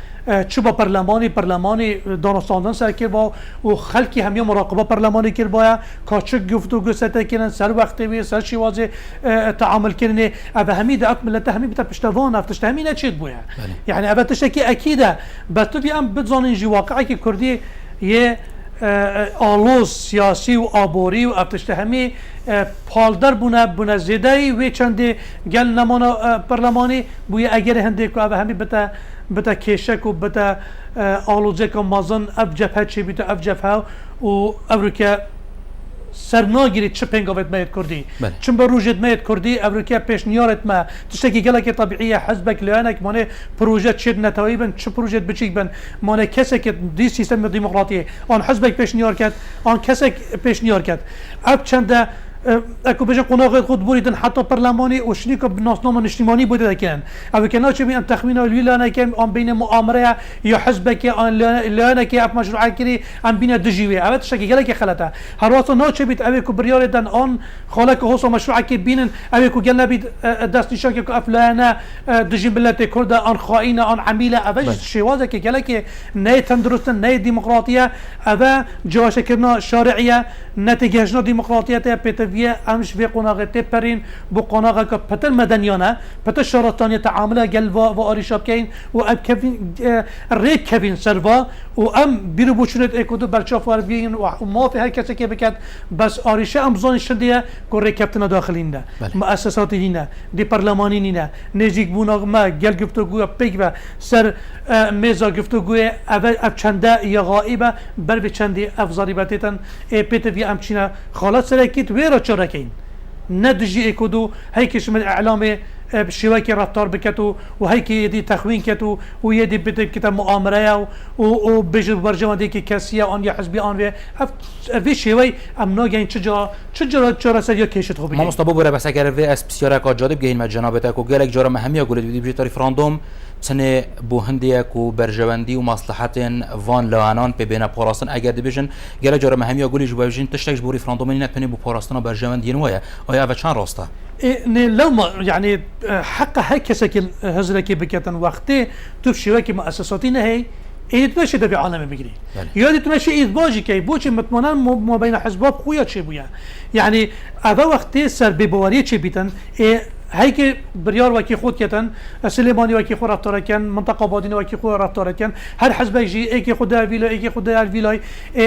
چوبا برلمانی دانستاندن سر کر با و خلکی همی مراقبه برلمانی کر بایا کاچک گفتگو سته کنن سر وقتی وی سر شیوازی تعامل کنه او همی ده ملت همی بتا پشتوان افتشت همی نچید بایا یعنی او تشکی اکیده بس تو بی ام بتزانین جی واقعی که کردی یه آلوز سیاسی و آبوری و افتشت همه پالدر بونه زیدایی و چند گل نمانا پرلمانی بوی اگر هنده که همه بتا کشک و بتا آلوزه که مازن اف جبهه چی بیتا اف جبهه و افریقیا سرناگیری چه پنگاوت مایت کردی چون به روجت مایت کردی افریقیا پیش نیارت ما تشتکی گله که طبیعیه حزبک لیانک مانه پروژه چید نتایی بن چه پروژه بچیک بن مانه کسی که دی سیستم دموکراتی آن حزبک پیش نیار کرد آن کسی پیش نیار کرد اب چنده اكو بيجي قناغ خود بوريدن حتى برلماني وشنيكو بنصنام اجتماعي بوده لكن او كان ناتش بين تخمين الولانا كان ام بين مؤامره يا حزبك ان لانا كي اف مشروع كري ام بين دجيوي او تشكي قالك خلتا هروات ناتش بيت او بريار دن ان خالك هو مشروع كي بين او قالنا بيت دست شاك اف لانا دجي بلات كرد ان خائنه ان عميله او شوازه كي قالك ناي تندرست ناي ديمقراطيه او جواش كنا شارعيه نتيجه ديمقراطيه بيتفيا امش في قناغه تبرين بو قناغه كبتر مدنيانه بتر شرطانيه تعامله قلبا واريشاب كاين واب كيفين ريك كيفين سيرفا وام بيرو بوشنت اكودو برشاف واربين وما في هركسه كي بكات بس اريشه امزون شديه كوري كابتن داخلين ده مؤسسات هنا دي برلمانين هنا نجيك بوناغ ما قال گفتگو بيك سر ميزا گفتگو اب چنده يا غائبه بر به چندي افزاريبتتن بيتفيا امچينا خلاص سركيت ويرا چركين ندجي اكودو هيك من اعلامي بشواكي رفتار بكتو وهيك يدي تخوين كتو ويدي بكتا مؤامرة وبيجي برجمان ديكي كاسية ان يا حزبي ان في شوي ام ناگين چجا سريا كيشت خو بگين ما مصطفى بوره بس اگر في اس بسيارة کا جادب گهين ما جنابتك و گلك جارا مهمية قولت بدي بجي ريفراندوم سنه بو هنديك و برجواندي و مصلحتين وان لوانان بين بوراستن اگر دبيجن گلك جارا مهمية قولي جو بجين تشتكش بو ريفراندوم نت بين بو بوراستن برجواندي نوايا ايا و چان راستا لو ما يعني حق هيك سكن هزركي بكتن وقتي تفشيوكي مؤسساتي نهي ايد ماشي ده بعالم بيجري يادي تمشي ايد باجي كي بوشي مطمئنا ما بين حزباب خويا تشي بويا يعني هذا وقتي سر ببواري تشي بيتن هيك بريار وكي خود كتن سليماني وكي خو رفتار كان منطقه بادينه وكي خو رفتار كان هر حزب يجي ايكي خدها فيلا ايكي خدها الفيلاي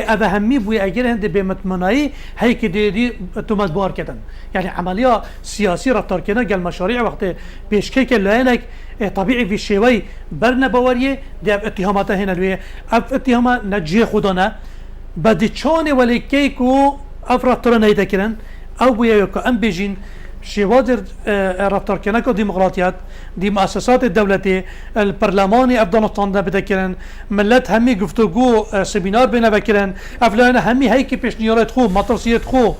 هذا همي بوي اجر هند بمطمئناي هيك دي تمدبار كتن يعني عمليه سياسي رفتار كنا قال مشاريع وقت بيشكيك لانك طبيعي في شوي برنا بواريه دي اتهامات هنا لوي اتهامات نجي خدانا بدي تشوني ولي كيكو افرطر نيدكرن او بيكو ام بيجين شوادر رفتار كناكو ديمقراطيات دي مؤسسات الدولة البرلماني افغانستان ده بتكرن ملت همي گفتگو سيمينار بينا بكرن افلان همي هيك بيشنيارات خو مطرسيات خو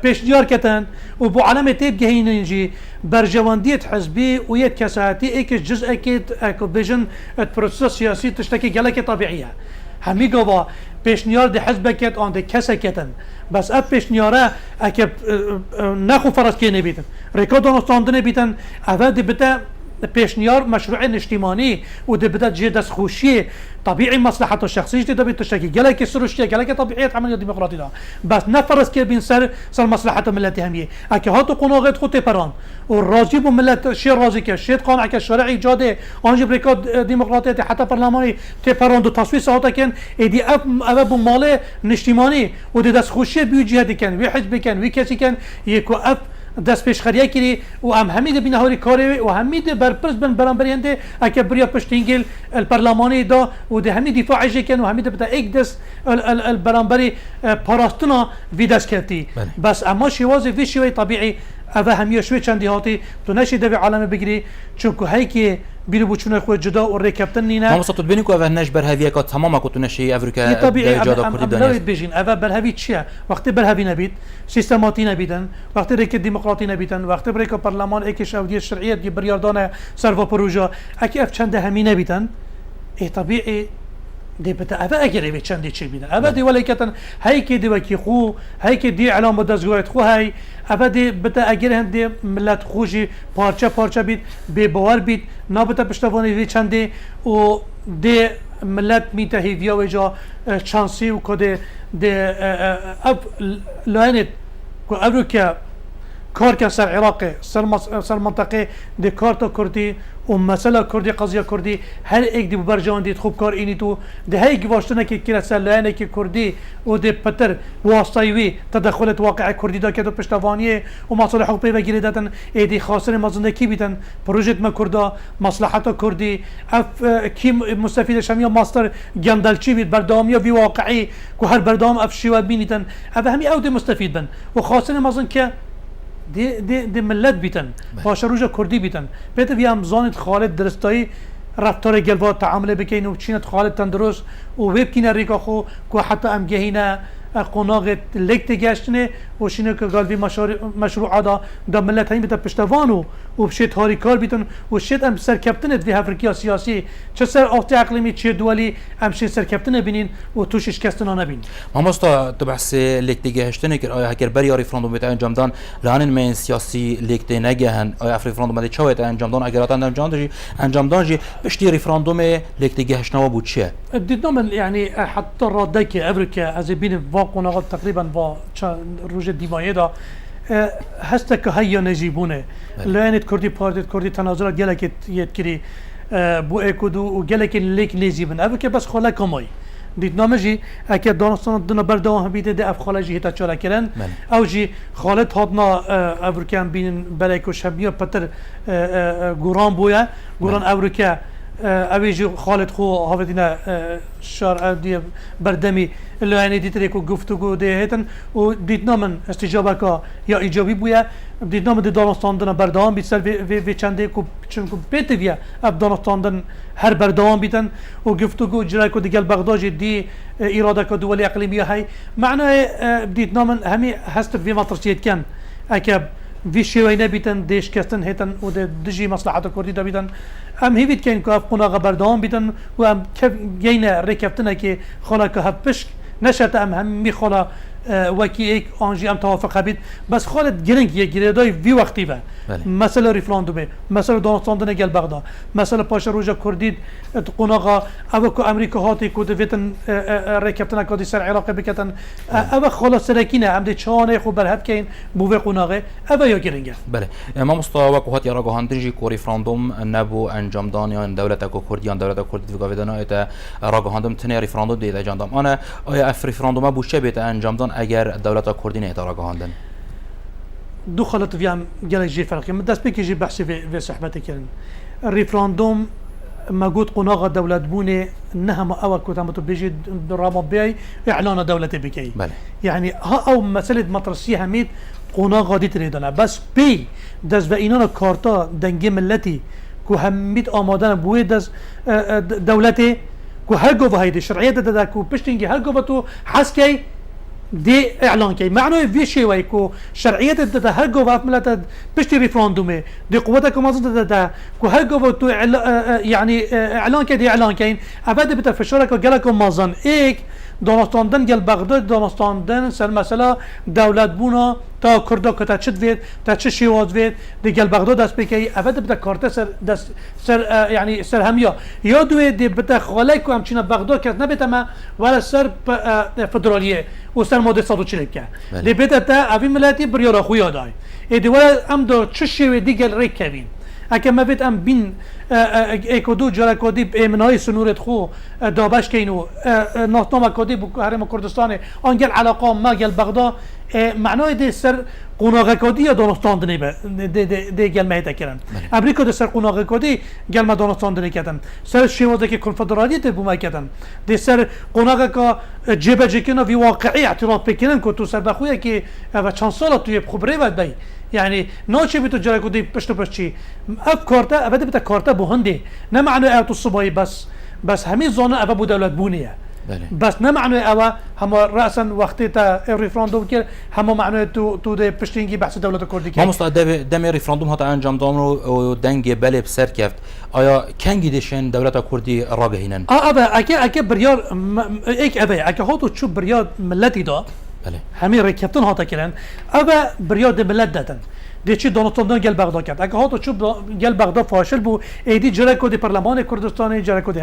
بيشنيار كتن وبو علامة تيب جهين يجي برجواندية حزبي ويد كساتي ايك جزء اكيد اكو بيجن البروسيس سياسي تشتكي جلك طبيعية همي قوا بيشنيار دي حزبكت آن دي كسكتن بس اب بيشنياره اكب ناخو فرس كي نبيتن ريكادون استاندن بيتن افاد بتا بيشنيار مشروع اجتماعي ودي بدا جي دس خوشي طبيعي مصلحته الشخصيه دي دبي تشكي قالك سروشتي قالك طبيعيه عمليه ديمقراطيه ده بس نفرس كي بين سر مصلحته ملتي هميه اكي هاتو قناغت خو تيبران والراجي بو ملت شي رازي كي شي قانع كي شرعي جاده انجي بريكاد ديمقراطيه حتى برلماني تيبران دو تصويت ساعات كان ايدي اب مال اجتماعي ودي دس خوشي بيجي هدي كان وي حزب كان وي كاسي كان يكو اب دست پیش خریا کری و هم همید بینهاری کاری و همید برپرس بن برانبریانده اکه بریا پشتینگل البرلمانی دا و ده همید دفاع جکن و همید بتا ایک دست البرانبری پاراستنا وی دست کرتی بس اما شوازی وی شوی طبیعی اوه همیه شوی چندی هاتی تو نشی دوی عالم بگیری چونکو هیکی بیرو بچونه خود جدا و ریکپتن نینه ما مصطفى بينك اوه نش برهویه که تماما كنت نشي افریقا طبيعي جدا كردي دانيس بيجين اوه برهوی چیه وقتی برهوی نبید سیستماتی نبیدن وقتی ریک دموکراتی نبیدن وقتی ریک پارلمان ایکش اودیه شرعیه دی بریاردانه سروا پروژه اکی اف چنده همي نبیدن طبيعي دي بتا اوه اگر وی چندی چی بیدن اوه دی ولیکتن هیکی دی وکی خو هیکی دی علام دزگویت خو هی اوه دی بتا اگر هندی ملت خوشی پارچه بید بی باور بید نابتا پشتوانی وی چندی و دی ملت میته هیویا و جا چانسی و که دی اف لاینت که افرو که کار که سر عراق سر منطقه دی کارتا کردی و مسئله کردی قضیه کردی هر یک دی برجان دید خوب کار اینی تو ده هی گواشتنه که کلا سلانه که کردی و دی پتر واسطوی تدخلت واقع کردی دا که دو پشتوانیه و مصالح حقوقی بگیری دادن ایدی خاصن مازندگی بیتن پروژه ما کردا مصلحت کردی اف کی مستفید شمیا ماستر گندلچی بید بردامی وی واقعی که هر بردام اف شیوه بینیتن اف همی او دی مستفید بن و خاصن مازن که دی ملت بیتن باشروجا کردی بیتن بیت بیام زانت خالد درستایی رفتار گلوا تعامل بکین و چینت خالد تندرست و ویب کینه ریکا خو که حتی ام گهینه قناغ لکت گشتنه و شینه که قلبی مشروع دا ملت هایی بیتا پشتوانو و بشید هاری کار بیتن و شید ام سرکبتنت وی هفرکیا سیاسی چه سر آفت اقلیمی چه دولی ام شید سرکبتنه بینین و توش اشکستنا نبین مامستا تو بحث لکت گشتنه که آیا هکر بری ریفراندوم بیت انجام دان لانن من سیاسی لکت نگهن آیا ریفراندوم دی چاوت انجام دان اگر انجام دان جی بشتی ریفراندوم لکت گشتنوا بود چه دیدم من يعني حتى الردك افريكا از بين واقعنا تقريبا با روج ديمايه دا هستك هيا نجيبونه لانت كردي بارتي كردي تناظرات جلك يتكري بو اكودو وجلك ليك نجيبن افريكا بس خلا كماي دیدنامجی اگه دانستان دنا بردام بیده ده افخالجی هیتا چرا کردن او جی خالد هادنا افریکان بین برای که شبیه پتر گوران بویا گوران افریکا اویجی خالد خو هاودینا شار دی بردمی لعنی دیتری کو گفتگو ده هتن و دیدنامن استجابه کا یا ایجابی بویا دیدنام دی دانستان دنا بردام بیشتر وی چنده کو چون کو پیتویا اب دانستان هر بردام بیتن و گفتگو جرای کو دیگل بغداد دی اراده کو دولی اقلیمی های معنای دیدنام همی هست وی مطرسیت کن اکه وی شوی نبیتن دیش کستن هتن و دجی مصلحت کردی دا بیتن ام هیوید کن که افقونا بردام بیتن و ام کف گین رکبتنه که خلا که هپشک نشت ام می خلا وکی ایک آنجی ام توافق بید بس خالد گرنگ یک گریدای وی وقتی به مثلا ریفراندومه مثلا دانستاندن گل بغداد مثلا پاش روجا کردید قناغا او که امریکا هاتی که دویتن رکبتن کادی سر عراق بکتن او خلا سرکینه ام دی چانه خو برهب کین بوه قناغه او یا گرنگه بله ما مستوى وقت يا راجو هندرجي كو ريفراندوم نبو انجام دان یا دولت کو کردیان دولت کرد دیگه بدن ایت راجو هندم تنه ريفراندوم دیده انجام دام انا آیا اف ريفراندوم بو چه بیت انجام دان اگر دولت کردی نه راجو هندن دو خلط فيام جل جي فرق من داس بيكي جي بحث في صحبتي كان الريفراندوم ما قلت قناغة دولة بوني انها ما اول كنت عم بيجي دراما بيعي اعلان دولة بكي بله. يعني ها او مسألة مطرسية هميد قناغة دي تريدنا بس بي داس بإنانا كارتا دنجي ملتي كو هميد آمادان بوي داس دولتي كو هرقوة هيدي شرعية دا كو بشتنجي هرقوة تو حسكي دي اعلان كي معناه في شيء ويكو شرعيه ده هر جواب ملت بشتي ريفراندومي دي قوتك ما زنت ده كو هر جواب تو يعني اعلان كي اعلان كاين ابدا بتفشرك قالك مازن ايك دانستاندن گل بغداد دانستاندن سر مسئله دولت بونا تا کردا کتا چت وید تا چه شیواز وید دی گل بغداد دست بکی افت بده کارت سر دست سر يعني سر همیا یا دوی دی بده خاله کو همچین بغداد کس نبیتما ولا سر فدرالیه و سر ماده 140 که دی بده تا اوی ملتی بریارا خویا دای دی ولا ام دو چه شیوه دیگل ریک کوین اگه ما بید ام بین اکودو جرا کودی امنای سنورت خو دابش کینو ناتنامه کودی بو هرم کردستان آنگل علاقه ما گل بغداد معنای دی سر قناغه کودی یا دانستاندنی به دی گل مهیت کردن امریکا دی سر قناغه کودی گل ما دانستاندنی کردن سر شیوازه که کنفدرالیت بو ما کردن دی سر قناغه که جبه جکن وی واقعی اعتراف بکنن که تو سر بخویه که و چند سال توی خبره ود بی يعني نوچه بيتو جرا كودي پشتو پشتي اف كارتا ابدا بتا كارتا بوهندي نه معنى اوتو الصباي بس همي زونه ابا بو دولت بونيه بس نه معنى اوا هم راسا وقتی تا ريفراندوم كير هم معنى تو ده پشتينگي بحث دولت كردي ما مستعد دم ريفراندوم هات انجام دان و دنگ بله بسر كفت آیا کنگی دشن دولت کردی راگهینن ابا اكي بريار ايك ابا اكي هاتو تشوف بريار ملتي دا بله همین رکبتن هاتا کردن اما بریاد ملت دادن دیچی دانستاندن گل بغداد کرد اگه هاتو چوب گل بغداد فاشل بو ایدی جرای کودی پارلمان کردستان جرای کودی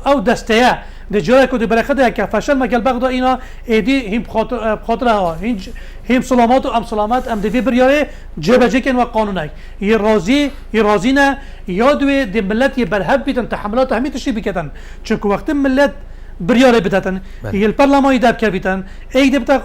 او دسته دی جرای کودی برخده که فاشل ما گل بغداد اینا ایدی هم خاطره ها هم سلامات و ام سلامت ام دوی بریاره جبهه کن و قانونی یه راضی نه یادوی دی ملت یه برهب بیتن تحملات همین تشی بکتن چون وقت ملت برياره بداتن هي البرلمان يداب كابيتان اي دبتا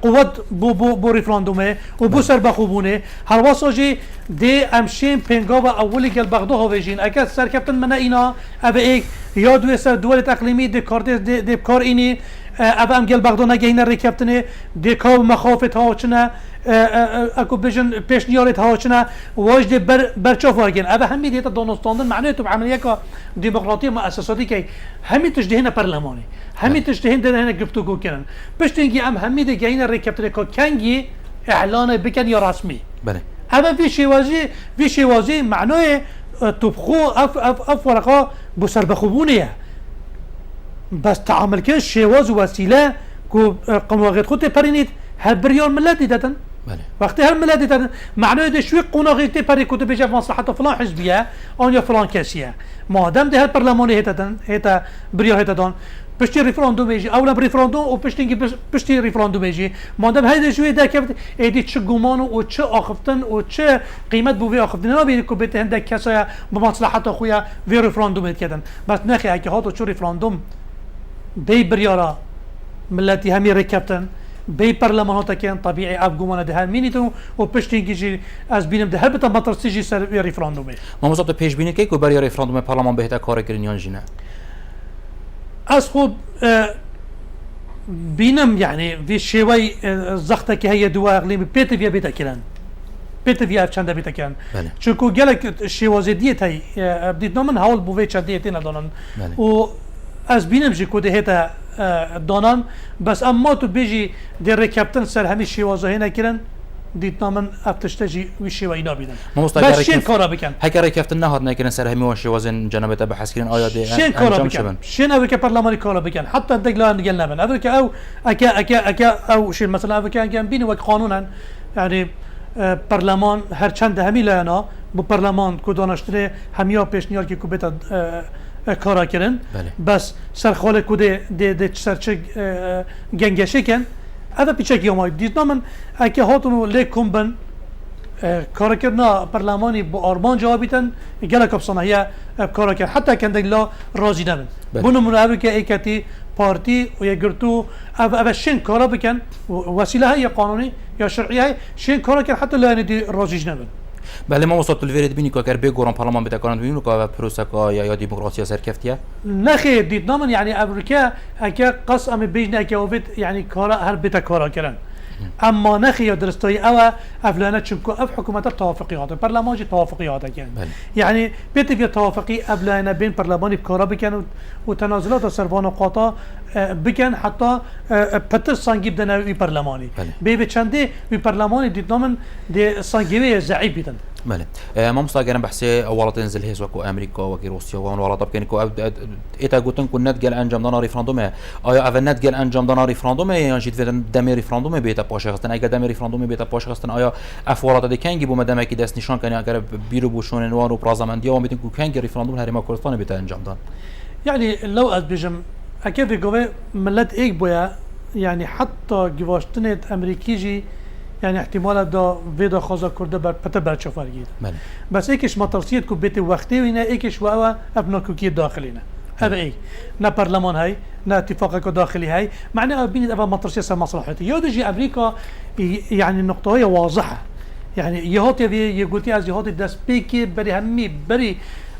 قوات بو ريفراندومه وبو سربخوبونه هر واساجي دي امشين بينغاوا اولي قال بغداد هوجين اكا سر كابتن منا اينا ابا اي يادو سر دول اقليمي دي كارت دي كار اني ابا ام قال بغداد نگهينا ريكابتني دي كاب مخافت ها چنا اكو بيجن بيشنيارت ها چنا واجد برچاف واگن ابا همي ديتا دونستاندن معناته بعمليه كا ديمقراطيه مؤسساتي كي همي تجدهنا برلماني همي تجدهن هنا گفتگو كنن بشتنگي ام همي دي گهينا ريكابتني كا كانگي اعلان بكن يا رسمي بله اما في شوازي معناه تبخو اف ورقه بسربخوبونيه بس تعامل كان شواز وسيله كو قنواغت خود برينيت هر بريون ملاتي داتن بله وقتی هر ملتی دادن معنای ده شوی قناغیتی پری کده بجا مصلحت فلان حزبیه آن یا فلان کسیه مادام ده هر پرلمانی هتا بریا هتا دان پشتی ریفراندوم میجی اولا ریفراندوم و پشتی ریفراندوم میجی مادام هر شوی ده که ایدی چه گمان و چه آخفتن و چه قیمت بوی آخفتن نبیدی که بته هنده کسای به مصلحت خویا وی ریفراندوم کردن بس نخی اگه هاتو چه ریفراندوم بی بریارا ملتی همی رکبتن بي برلمانات كان طبيعي افغومان ده مينيتو و پشتينجي از بينم ده هلبتا مطرسيجي سر ريفراندوم ما مصابت پیش بینی که برای رفراندوم پارلمان بهتر کار کردن جنه از خود بينم يعني في شوي زخته که هي دوا اقليمي بيت فيا بيتا كلان بيت فيا چنده بيتا كلان چونكو گلك شوازي ديت هي بديت نمن هول بوفي چديتين دونن و از بينم جي كود هتا دانان بس اما تو بيجي دي ركابتن سر همي شوازه هنا كرن ديتنا من افتشتجي وشي وينا بيدن بس شين كارا بكن هكا ركابتن نهاد نكرن سر همي وشوازن جنبته بحث كرن آيا دي شين كارا بكن شين افريكا برلماني كارا بكن حتى دقلان قلنا من افريكا او اكا او شين مثلا افريكا كان بيني وقت قانونا يعني برلمان هر چند همي لانا بو برلمان كو دانشتري هميا پیشنيار كي كوبيتا کارا کردن بس سرخاله کوده ده سرچه گنگشه کن ادا پیچه که اومد دیدم من اگه هاتونو لیکم بن کار کردن پارلمانی با آرمان جوابیتن گله کبسانه کار کرد حتی کنده لا راضی نبن بونو منابع که ایکتی پارتی و یا گرتو او شین کارا بکن وسیله های قانونی یا شرعی های شین کارا کرد حتی لا ندی راضیش نبن بله ما وصلت الفيرد بيني كاكر بيجوران برلمان بتاعنا بينو كا بروسكا يا ديمقراطية سركفتيا نخي ديتنا من يعني امريكا اكا قسم بيجنا اكا وبيت يعني كارا هر بيتا كارا كرن اما نخي يا درستوي او افلانا چنكو اف حكومات التوافقيات برلمان جي توافقيات كان يعني بيت في توافقي افلانا بين برلماني بكارا بكن وتنازلات سربان قاطا بكن حتى بتر سانجيب دنا برلماني بي چنده في برلماني ديتنا من دي سانجيبه ضعيف بيتن بله ما مستاجرن بحثي اولات انزل هيس وكو امريكا وكي روسيا وان ولا طب كان كو ايتا قلتن كن نت قال انجام دانا ريفراندوم ايا اف نت قال انجام دانا ريفراندوم يعني جيت في دم ريفراندوم بيتا باشخستن اگه دم ريفراندوم بيتا باشخستن ايا اف ولات دي كانگي بو مدام کی دست نشان كان اگر بيرو بوشون نوار و برازمندي و ميتن كو كانگي ريفراندوم هرما كردستان بيتا انجام دان يعني لو از بجم اكيد جوه ملت ايك بويا يعني حتى جواشتنت امريكيجي يعني احتمال دا ويدا خازا کرده بر پته برچافر گید بس ایکش مطرسیت کو بیت وقتی و نه ایکش و او ابناکوکی داخلی نه هذا ايه نه برلمان هاي نه اتفاق داخلي هاي معناه بين ابا مطرسيه مصلحتي يودجي امريكا يعني النقطه هي واضحه يعني يهات يقولتي از يهات دست بيكي بري همي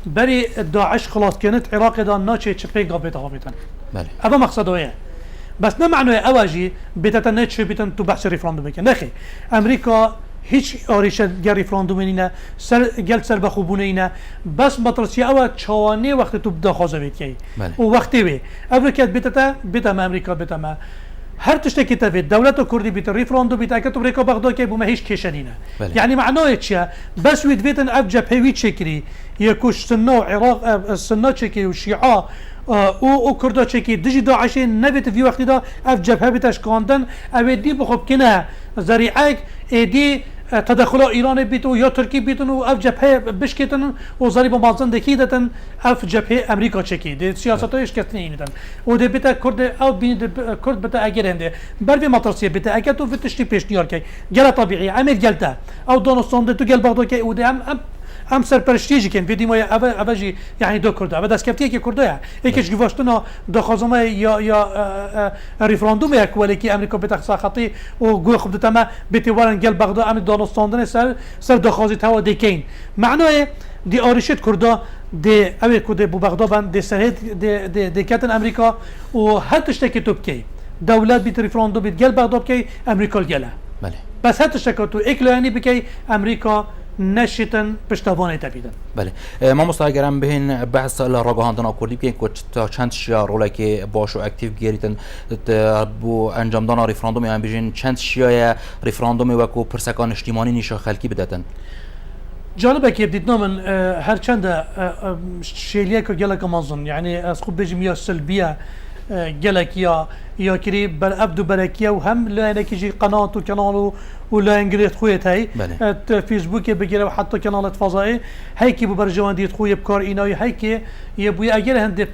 بري داعش خلاص كانت عراق دا ناچه چپي قابت هافتن ابا مقصده ايه بس نه معناه اواجي بتتنت شو بتن تو بحث ريفراندوم كان نخي امريكا هیچ آریشه گر ريفراندوم اینا سر بخوبونه اینا بس مطرسیه او چوانه وقت تو بدا خوازه بید که و وقتی وی امریکا بیتا ما امریکا بیتا ما هر تشته که تفید دولت کردی بیتا ريفراندوم بیتا اکت امریکا بغداد که بوما هیچ کشنینه يعني معناه چیه بس وید ویتن اب جبهه وید چکری یکوش سنو عراق سنو چکی و شیعه او کردا چکی دجی داعش نبیت فی وقتی دا اف جبهه بیتش کاندن او دی بخوب کنه ذریعه ایدی تدخل ایران بیتو یا ترکی بیتون و اف جبهه بشکتن و ضریب مازن دکیدتن اف جبهه امریکا چکی ده سیاستایش کتنی اینتن و ده بیت کرد او بین کرد بیت اگر هنده بر مطرسیه بیت اگر تو فتشتی پیشنیار کی گل طبیعی امیر گلتا او دانستان ده تو گل بغداد کی و ده ام سرپرستیجی کن ویدی ما اوجی یعنی دو کرده و دست کفتیه که کرده یا یکیش گفتن دخوازمه یا ریفراندوم یک ولی که امریکا به تقصیر خطی و گوی خود تمام بتوارن گل بغداد ام دانستاندن سر دخوازی توا دیکین معناه دی آرشت کرده دی اوی کده بو بغداد بند دی سرهد دی کتن امریکا و هر تشتکی تو بکی دولت بیت ریفراندوم بیت گل بغداد کی امریکا گله بله بس هر تشتکی تو اکلانی بکی امریکا نشتن پشتوانه تبیدن. بله ما مستعجرم بهن بحث الرقاهاندنا کردی که تا چند شیار رولا که باشو اکتیو گیریتن بو انجام دانا ریفراندوم یعنی بیشین چند شیای ریفراندوم و کو پرسکان اجتماعی نیشا خلکی بدتن. جالبه که دیدنا من هر چند شیلیه که گله کمانزن یعنی از خوب بجیم یا سلبیه گلک یا کری بر ابدو برکیه و هم لانه که جی قناة و کانال و لانگریت خویت هی فیسبوک بگیره و حتی کانالت فضایی هی که ببر جوان دید خوی بکار اینایی هی که یه بوی اگر هنده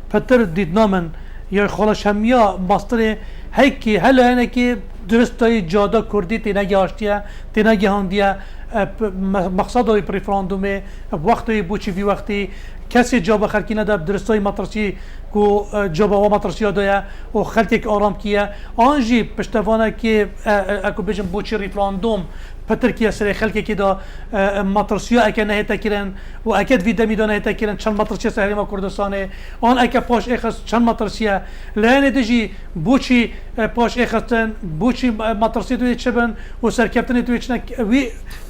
پتر دیدنا من یا خالش همیا ماستر هی که هل لانه که درستای جاده کردی تینگی آشتیه تینگی هندیه مقصد های پریفراندومه وقتی بوچی وی وقتی کسی جا بخیر کی نداره درستای مطرسی کو جواب و مطرسی دایا و خلک آرام کیه آنجی پشتوانه که اکو بجم بوچی ریفراندوم پتر کیه سر خلک کی دا مطرسی اکه نه تکرن و اکید ویده میدانه تکرن چند مطرسی سهری ما کردستانه آن اکه پاش اخس چند مطرسیه لانه دیجی بوچی پاش اخستن بوچی مطرسی توی چبن و سرکپتن توی چنک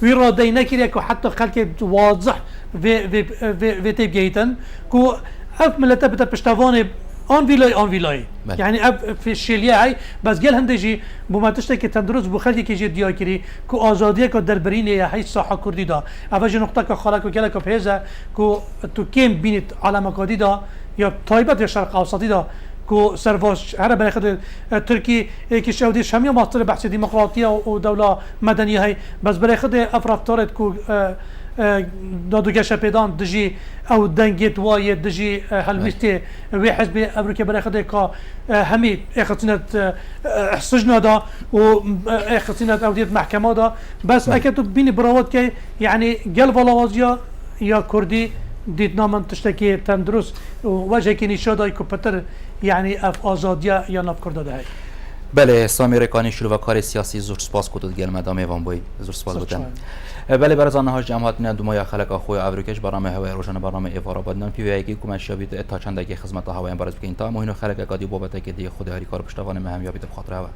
وی را دی نکریه که حتی خلک واضح و تیب گیتن کو اف ملته بتا پشتوانه آن ویلای یعنی اف في الشیلیه هی بس گل هندجی بوماتشته که تندرست بو خلکی که جی دیا کری کو آزادیه که در برینه هی ساحه کردی دا اوج نقطه که خالق و گله که پیزه کو تو کیم بینید عالم کادی دا یا تایبت یا شرق اوسطی دا کو سرواش هر برخد ترکی که شودی شمی ماستر بحث دموکراتیه و دوله مدنیه هی بس برخد افرافتارت کو دادوگش پیدان دجی او دنگت وای دجی هلویستی وی حزب امریکا برخده که همی اختصینت سجن دا و اختصینت اودیت محکمه دا بس اکه تو بینی براوات که یعنی گل والوازیا یا کردی دیدنا من تشتکی تندرست و وجه که نشاده که پتر یعنی اف آزادیا یا نف کرده ده بله سامی رکانی شروع و کار سیاسی زور سپاس کتود گل مدام ایوان بای زور سپاس بودم بله برای آنها جماعت نه دومای خلق خوی افریقاش برنامه هوای روشن برنامه ایوارا بدنان پی وی کی کمش یابید تا چند دقیقه خدمت هوای برای بکین تا مهینو خلق اکادی بابت که دی خود هری کار پشتوانه مهم یابید بخاطر هوا